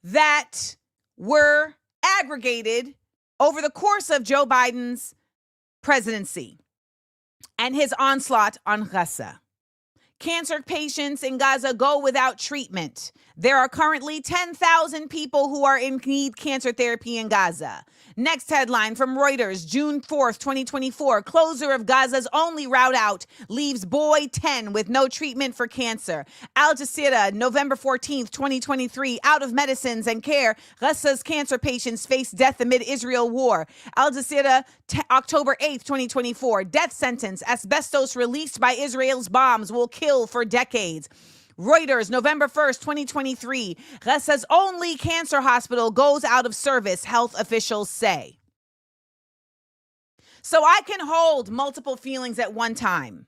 that were aggregated over the course of Joe Biden's presidency and his onslaught on Gaza. Cancer patients in Gaza go without treatment. There are currently 10,000 people who are in need cancer therapy in Gaza. Next headline from Reuters, June 4th, 2024. Closure of Gaza's only route out leaves boy 10 with no treatment for cancer. Al Jazeera, November 14th, 2023. Out of medicines and care, Gaza's cancer patients face death amid Israel war. Al Jazeera, October 8th, 2024. Death sentence. Asbestos released by Israel's bombs will kill for decades. Reuters, November 1st, 2023. Gaza's only cancer hospital goes out of service, health officials say. So I can hold multiple feelings at one time.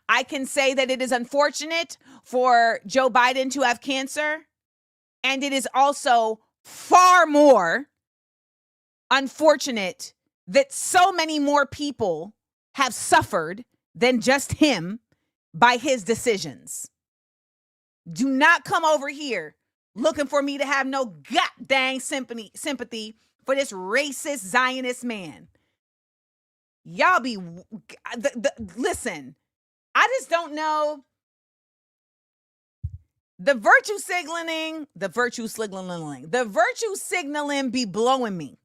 I can say that it is unfortunate for Joe Biden to have cancer, and it is also far more unfortunate that so many more people have suffered than just him by his decisions. Do not come over here looking for me to have no goddamn sympathy for this racist Zionist man. Y'all be, listen, I just don't know. The virtue signaling be blowing me.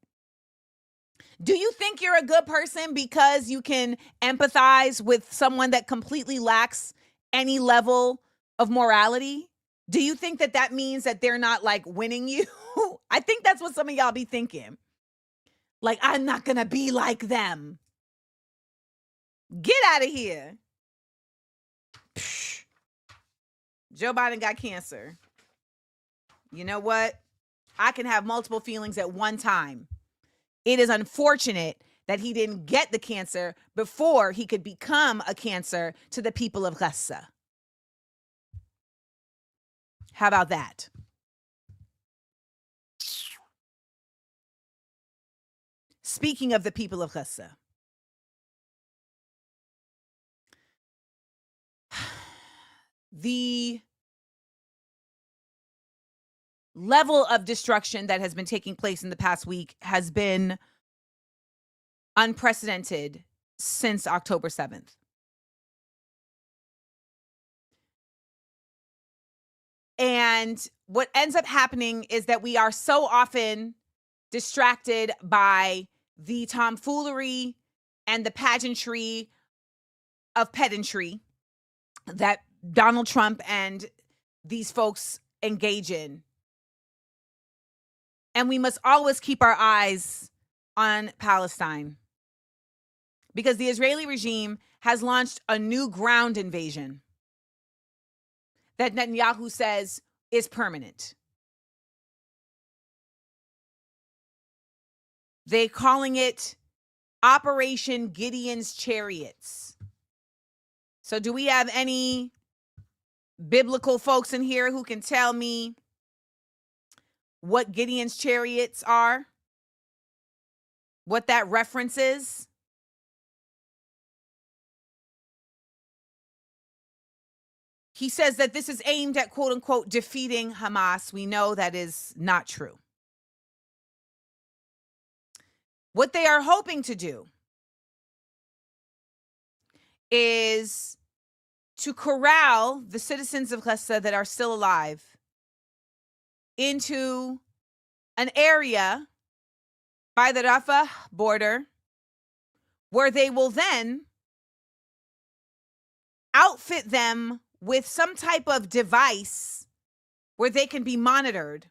Do you think you're a good person because you can empathize with someone that completely lacks any level of morality? Do you think that that means that they're not like winning you? I think that's what some of y'all be thinking. Like, I'm not going to be like them. Get out of here. Psh. Joe Biden got cancer. You know what? I can have multiple feelings at one time. It is unfortunate that he didn't get the cancer before he could become a cancer to the people of Gaza. How about that? Speaking of the people of Gaza, the level of destruction that has been taking place in the past week has been unprecedented since October 7th. And what ends up happening is that we are so often distracted by the tomfoolery and the pageantry of pedantry that Donald Trump and these folks engage in. And we must always keep our eyes on Palestine, because the Israeli regime has launched a new ground invasion that Netanyahu says is permanent. They're calling it Operation Gideon's Chariots. So do we have any biblical folks in here who can tell me what Gideon's chariots are? What that reference is? He says that this is aimed at, quote unquote, defeating Hamas. We know that is not true. What they are hoping to do is to corral the citizens of Gaza that are still alive into an area by the Rafah border, where they will then outfit them with some type of device where they can be monitored.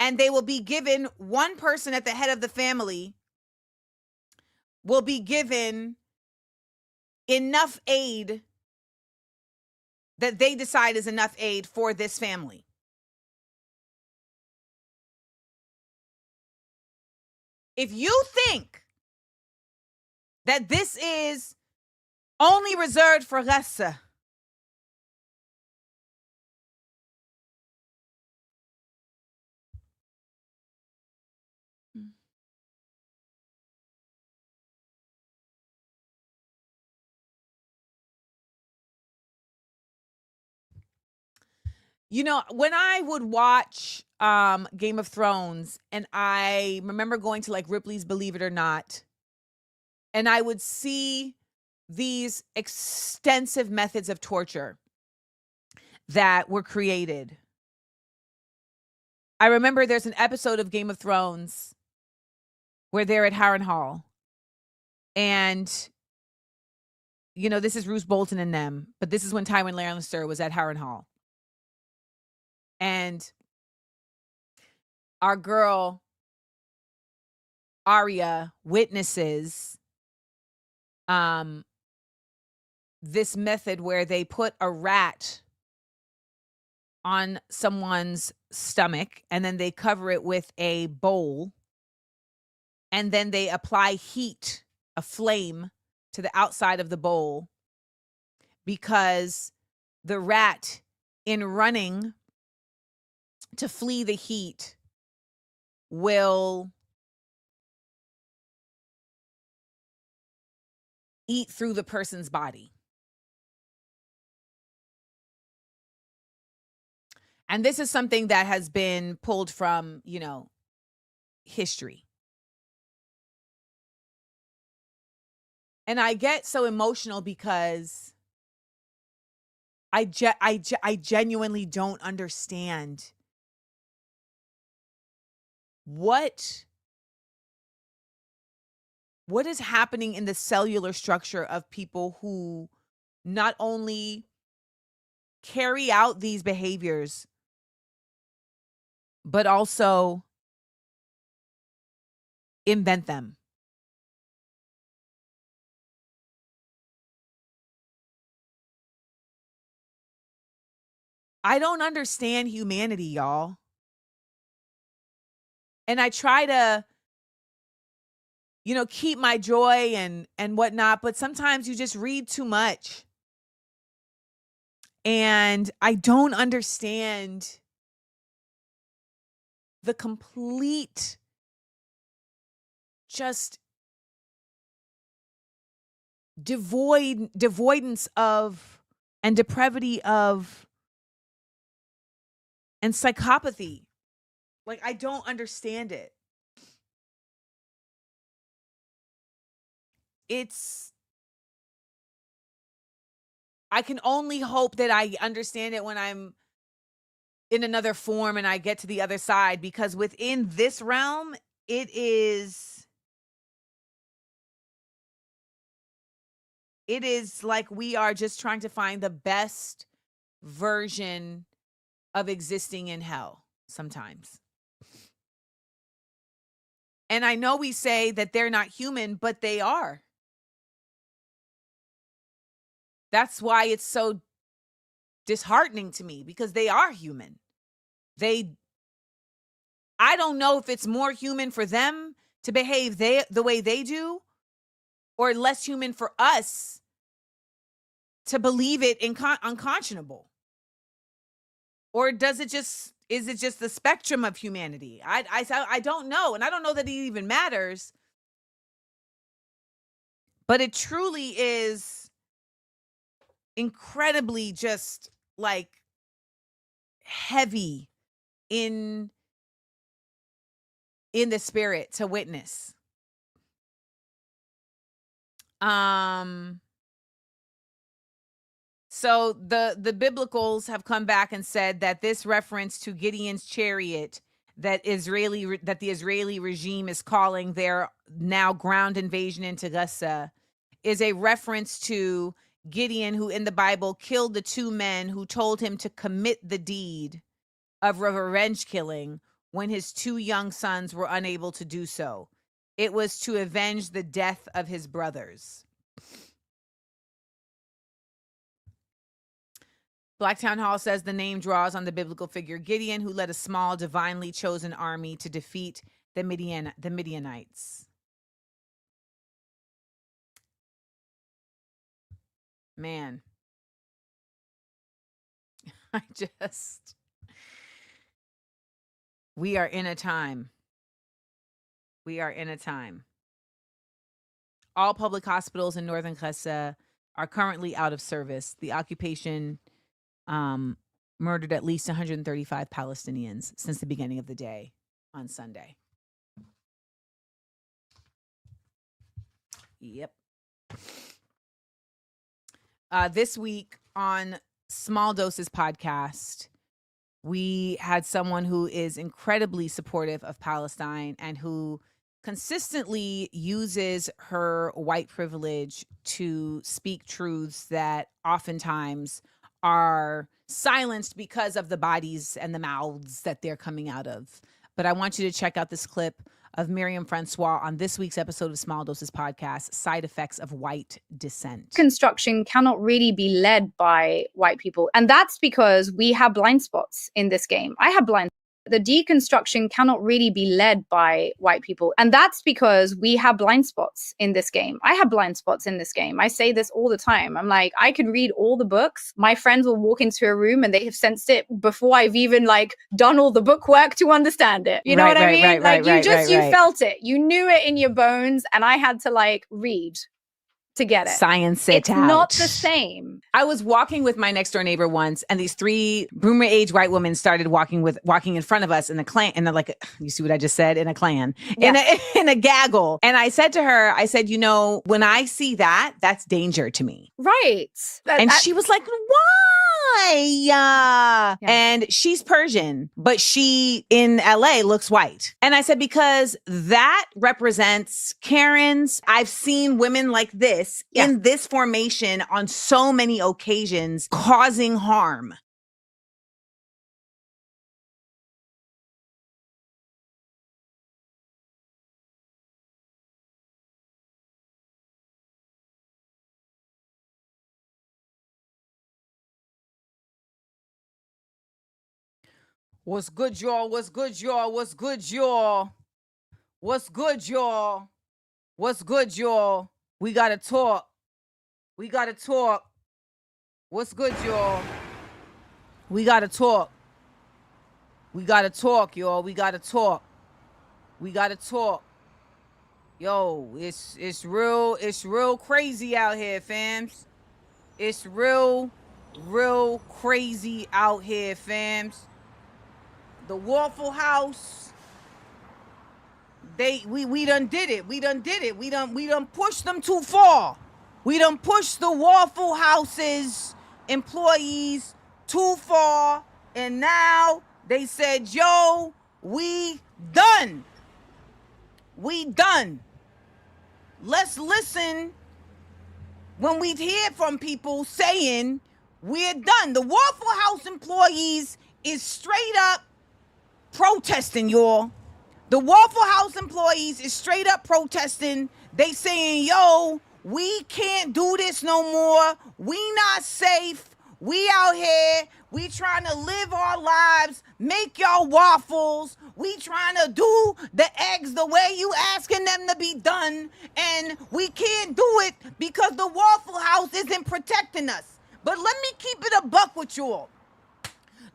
And they will be given, one person at the head of the family will be given enough aid that they decide is enough aid for this family. If you think that this is only reserved for Gaza, you know, when I would watch Game of Thrones, and I remember going to like Ripley's Believe It or Not, and I would see these extensive methods of torture that were created. I remember there's an episode of Game of Thrones where they're at Harrenhal, and you know, this is Roose Bolton and them, but this is when Tywin Lannister was at Harrenhal. And our girl Arya witnesses this method where they put a rat on someone's stomach, and then they cover it with a bowl, and then they apply heat, a flame, to the outside of the bowl, because the rat, in running to flee the heat, will eat through the person's body. And this is something that has been pulled from, history. And I get so emotional because I genuinely don't understand what is happening in the cellular structure of people who not only carry out these behaviors, but also invent them. I don't understand humanity, y'all. And I try to, keep my joy and whatnot, but sometimes you just read too much. And I don't understand the complete just devoidance of and depravity of and psychopathy. Like, I don't understand it. I can only hope that I understand it when I'm in another form and I get to the other side, because within this realm, it is like we are just trying to find the best version of existing in hell sometimes. And I know we say that they're not human, but they are. That's why it's so disheartening to me, because they are human. I don't know if it's more human for them to behave the way they do, or less human for us to believe it unconscionable. Or is it just the spectrum of humanity? I don't know. And I don't know that it even matters. But it truly is incredibly just like heavy in the spirit to witness. So the biblicals have come back and said that this reference to Gideon's chariot that the Israeli regime is calling their now ground invasion into Gaza is a reference to Gideon, who in the Bible killed the two men who told him to commit the deed of revenge killing when his two young sons were unable to do so. It was to avenge the death of his brothers. Blacktown Hall says the name draws on the biblical figure Gideon, who led a small, divinely chosen army to defeat the Midianites. Man, we are in a time. We are in a time. All public hospitals in northern Gaza are currently out of service. The occupation murdered at least 135 Palestinians since the beginning of the day on Sunday. Yep. This week on Small Doses podcast, we had someone who is incredibly supportive of Palestine and who consistently uses her white privilege to speak truths that oftentimes are silenced because of the bodies and the mouths that they're coming out of. But I want you to check out this clip of Miriam Francois on this week's episode of Small Doses podcast, Side Effects of White Descent. Construction cannot really be led by white people. And that's because we have blind spots in this game. I have blind spots. The deconstruction cannot really be led by white people. And that's because we have blind spots in this game. I have blind spots in this game. I say this all the time. I'm like, I could read all the books. My friends will walk into a room and they have sensed it before I've even done all the book work to understand it. You know what I mean? You felt it. You knew it in your bones, and I had to read. to get it. Science It's it not out. the same. I was walking with my next door neighbor once, and these 3 boomer age white women started walking in front of us in a clan, and they're like, you see what I just said? In a clan, in a gaggle. And I said to her, I said, when I see that, that's danger to me. Right. And she was like, why? And she's Persian, but she in LA looks white. And I said, because that represents Karens. I've seen women like this in this formation on so many occasions causing harm. What's good, y'all? What's good, y'all? What's good, y'all? What's good, y'all? What's good, y'all? We gotta talk. We gotta talk. What's good, y'all? We gotta talk. We gotta talk, y'all. We gotta talk. We gotta talk. Yo, it's real crazy out here, fams. It's real crazy out here, fams. The Waffle House, we done did it. We done pushed them too far. We done pushed the Waffle House's employees too far, and now they said, yo, we done. We done. Let's listen when we hear from people saying we're done. The Waffle House employees is straight up protesting, y'all. The Waffle House employees is straight up protesting. They saying, yo, we can't do this no more. We not safe. We out here. We trying to live our lives, make y'all waffles. We trying to do the eggs the way you asking them to be done. And we can't do it because the Waffle House isn't protecting us. But let me keep it a buck with y'all.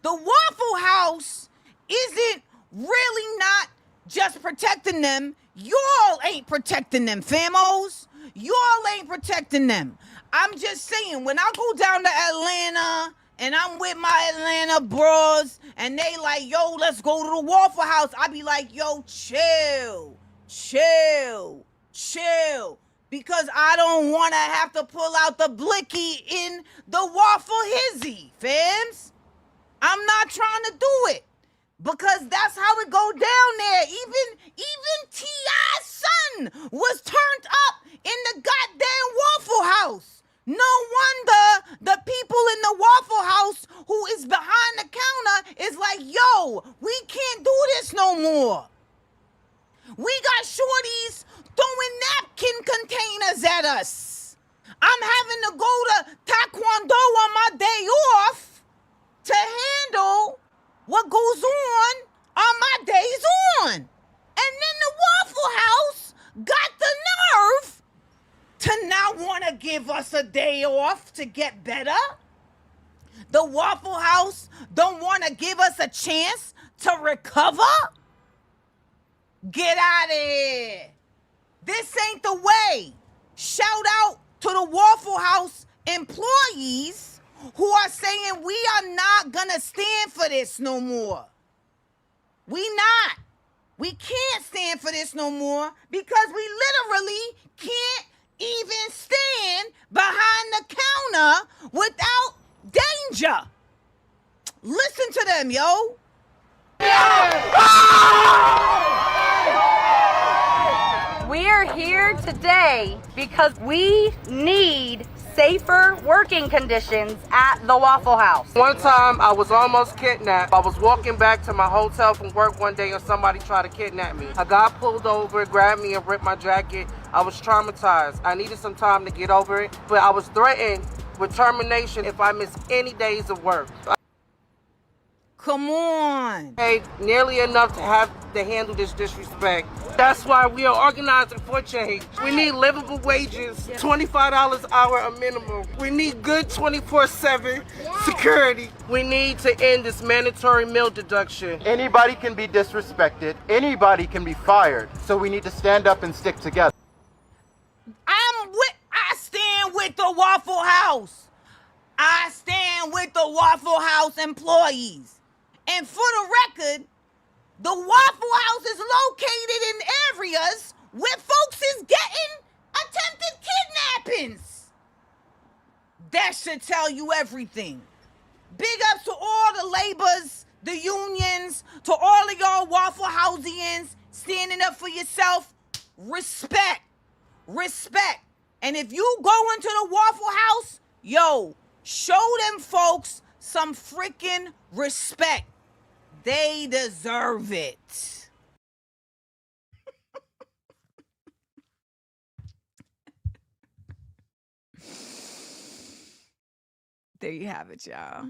The Waffle House isn't really not just protecting them. Y'all ain't protecting them, famos. Y'all ain't protecting them. I'm just saying, when I go down to Atlanta and I'm with my Atlanta bros and they like, yo, let's go to the Waffle House, I be like, yo, chill. Because I don't want to have to pull out the blicky in the Waffle Hizzy, fams. I'm not trying to do it. Because that's how it go down there. Even T.I.'s son was turned up in the goddamn Waffle House. No wonder the people in the Waffle House who is behind the counter is like, yo, we can't do this no more. We got shorties throwing napkin containers at us. I'm having to go to Taekwondo on my day off to handle what goes on my days on. And then the Waffle House got the nerve to not want to give us a day off to get better. The Waffle House don't want to give us a chance to recover. Get out of here. This ain't the way. Shout out to the Waffle House employees who are saying we are not gonna stand for this no more. We not. We can't stand for this no more because we literally can't even stand behind the counter without danger. Listen to them, yo. We're here today because we need safer working conditions at the Waffle House. One time I was almost kidnapped. I was walking back to my hotel from work one day and somebody tried to kidnap me. A guy pulled over, grabbed me and ripped my jacket. I was traumatized. I needed some time to get over it, but I was threatened with termination if I missed any days of work. Come on. Paid nearly enough to have to handle this disrespect. That's why we are organizing for change. We need livable wages, $25 an hour a minimum. We need good 24/7 security. We need to end this mandatory meal deduction. Anybody can be disrespected. Anybody can be fired. So we need to stand up and stick together. I Waffle House. I stand with the Waffle House employees. And for the record, the Waffle House is located in areas where folks is getting attempted kidnappings. That should tell you everything. Big ups to all the laborers, the unions, to all of y'all Waffle Houseians standing up for yourself. Respect. Respect. And if you go into the Waffle House, yo, show them folks some freaking respect. They deserve it. There you have it, y'all.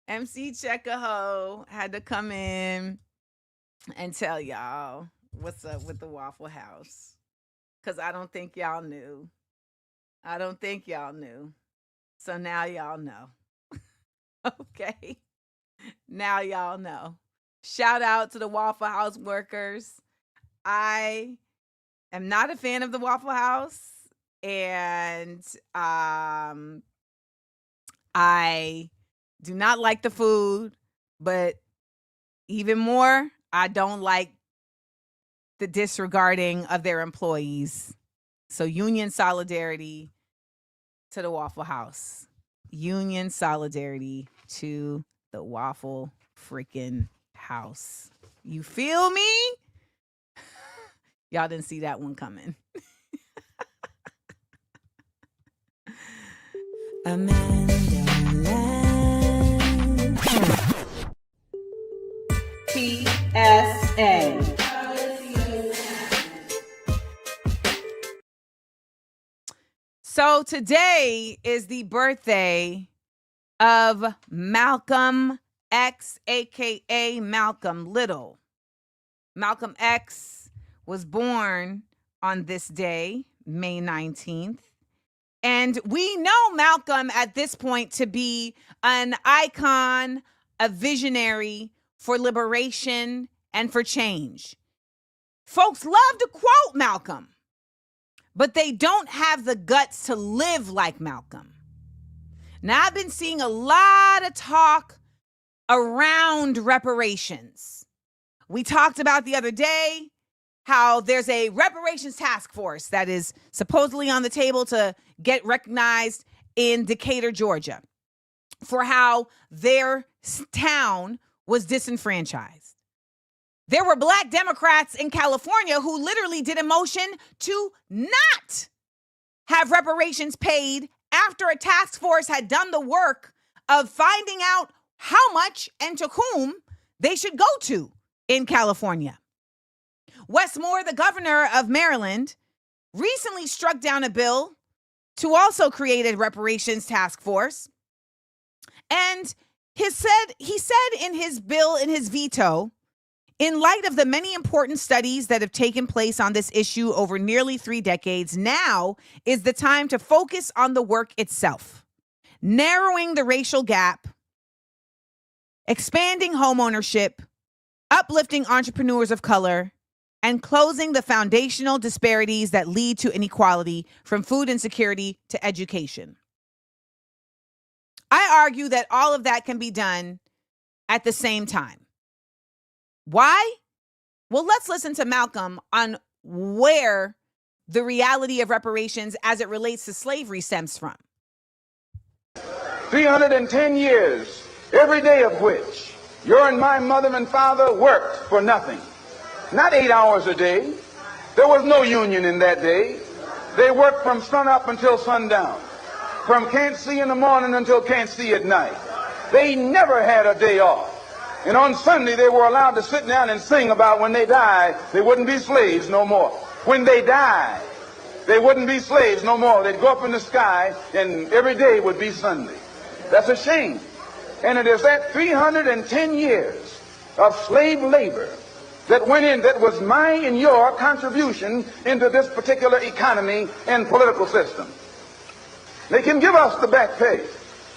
MC Checkahoe had to come in and tell y'all what's up with the Waffle House. Because I don't think y'all knew. I don't think y'all knew. So now y'all know. Okay. Now y'all know. Shout out to the Waffle House workers. I am not a fan of the Waffle House. And I do not like the food. But even more, I don't like the disregarding of their employees. So union solidarity to the Waffle House. Union solidarity to the Waffle freaking House. You feel me? Y'all didn't see that one coming. AmandaLand. PSA. So today is the birthday of Malcolm X, aka Malcolm Little. Malcolm X was born on this day, May 19th. And we know Malcolm at this point to be an icon, a visionary for liberation and for change. Folks love to quote Malcolm, but they don't have the guts to live like Malcolm. Now, I've been seeing a lot of talk around reparations. We talked about the other day how there's a reparations task force that is supposedly on the table to get recognized in Decatur, Georgia, for how their town was disenfranchised. There were Black Democrats in California who literally did a motion to not have reparations paid after a task force had done the work of finding out how much and to whom they should go to in California. Wes Moore, the governor of Maryland, recently struck down a bill to also create a reparations task force. And he said in his bill, in his veto, in light of the many important studies that have taken place on this issue over nearly 3 decades, now is the time to focus on the work itself, narrowing the racial gap, expanding homeownership, uplifting entrepreneurs of color, and closing the foundational disparities that lead to inequality, from food insecurity to education. I argue that all of that can be done at the same time. Why? Well, let's listen to Malcolm on where the reality of reparations as it relates to slavery stems from. 310 years, every day of which your and my mother and father worked for nothing. Not 8 hours a day. There was no union in that day. They worked from sun up until sundown, from can't see in the morning until can't see at night. They never had a day off. And on Sunday, they were allowed to sit down and sing about when they died, they wouldn't be slaves no more. When they died, they wouldn't be slaves no more. They'd go up in the sky, and every day would be Sunday. That's a shame. And it is that 310 years of slave labor that went in, that was my and your contribution into this particular economy and political system. They can give us the back pay.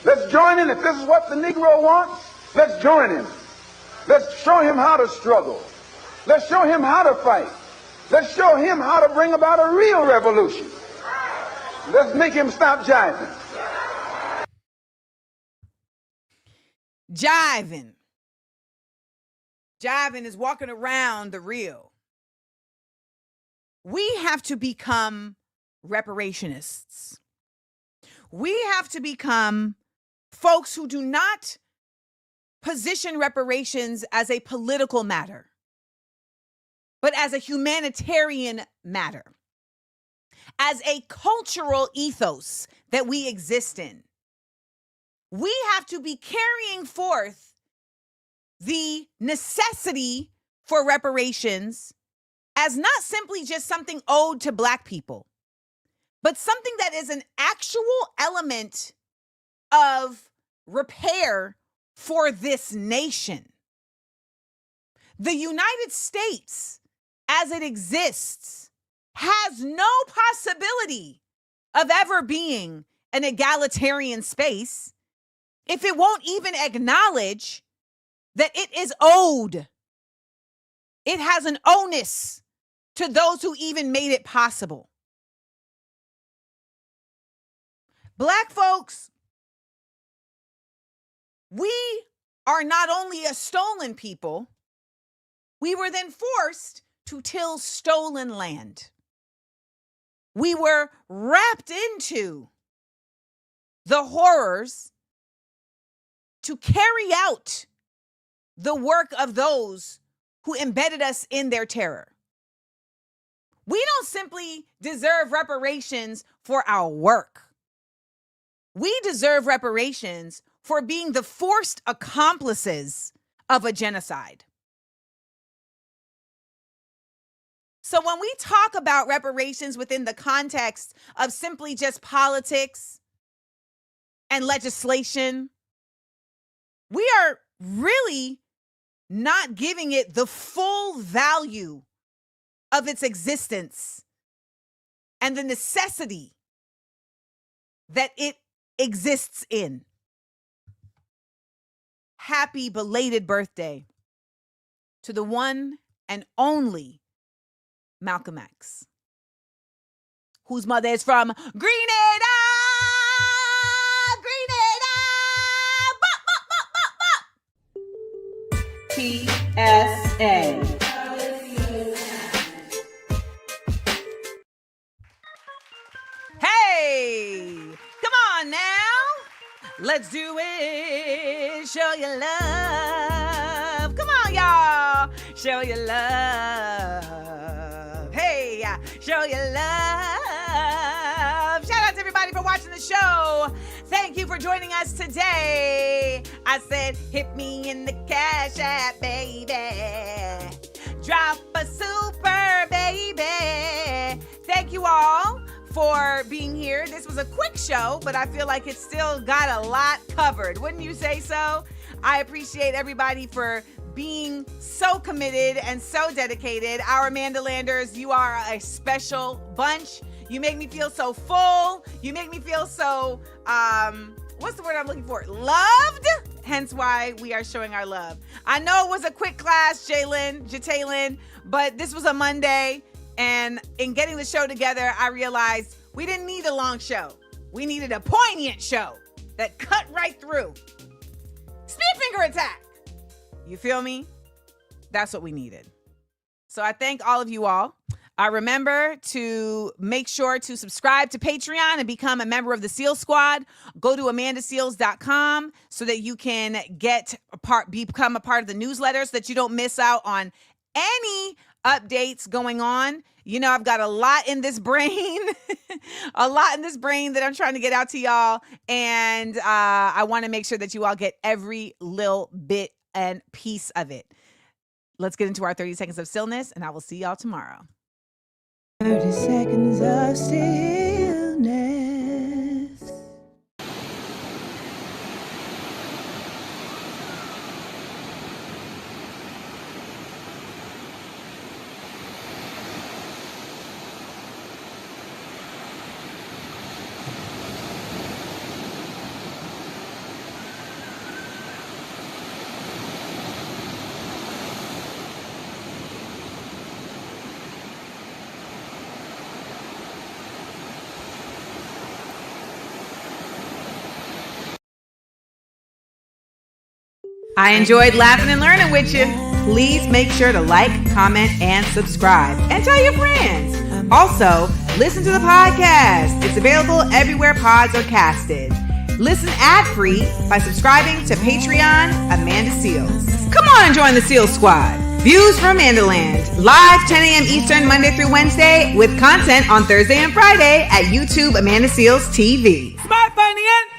Let's join in. If this is what the Negro wants, let's join him. Let's show him how to struggle. Let's show him how to fight. Let's show him how to bring about a real revolution. Let's make him stop jiving. Jiving. Jiving is walking around the real. We have to become reparationists. We have to become folks who do not position reparations as a political matter, but as a humanitarian matter, as a cultural ethos that we exist in. We have to be carrying forth the necessity for reparations as not simply just something owed to Black people, but something that is an actual element of repair for this nation. The United States, as it exists, has no possibility of ever being an egalitarian space if it won't even acknowledge that it is owed. It has an onus to those who even made it possible. Black folks, we are not only a stolen people, we were then forced to till stolen land. We were wrapped into the horrors to carry out the work of those who embedded us in their terror. We don't simply deserve reparations for our work. We deserve reparations for being the forced accomplices of a genocide. So when we talk about reparations within the context of simply just politics and legislation, we are really not giving it the full value of its existence and the necessity that it exists in. Happy belated birthday to the one and only Malcolm X, whose mother is from Grenada. PSA. Hey, come on now. Let's do it. Show your love. Come on, y'all. Show your love. Hey, show your love. Shout out to everybody for watching the show. Thank you for joining us today. I said, hit me in the Cash App, baby. Drop a super, baby. Thank you all for being here. This was a quick show, but I feel like it's still got a lot covered. Wouldn't you say so? I appreciate everybody for being so committed and so dedicated. Our AmandaLanders, you are a special bunch. You make me feel so full. You make me feel so, what's the word I'm looking for? Loved. Hence why we are showing our love. I know it was a quick class, Jataylin, but this was a Monday. And in getting the show together, I realized we didn't need a long show. We needed a poignant show that cut right through. Spear finger attack. You feel me? That's what we needed. So I thank all of you all. Remember to make sure to subscribe to Patreon and become a member of the SEAL Squad. Go to amandaseals.com so that you can become a part of the newsletter so that you don't miss out on any updates going on. You know, I've got a lot in this brain, that I'm trying to get out to y'all. And I want to make sure that you all get every little bit and piece of it. Let's get into our 30 seconds of stillness, and I will see y'all tomorrow. 30 seconds of stillness. I enjoyed laughing and learning with you. Please make sure to like, comment, and subscribe. And tell your friends. Also, listen to the podcast. It's available everywhere pods are casted. Listen ad-free by subscribing to Patreon Amanda Seals. Come on and join the Seals Squad. Views from AmandaLand, live 10 a.m. Eastern, Monday through Wednesday, with content on Thursday and Friday at YouTube Amanda Seals TV. Smart, funny, and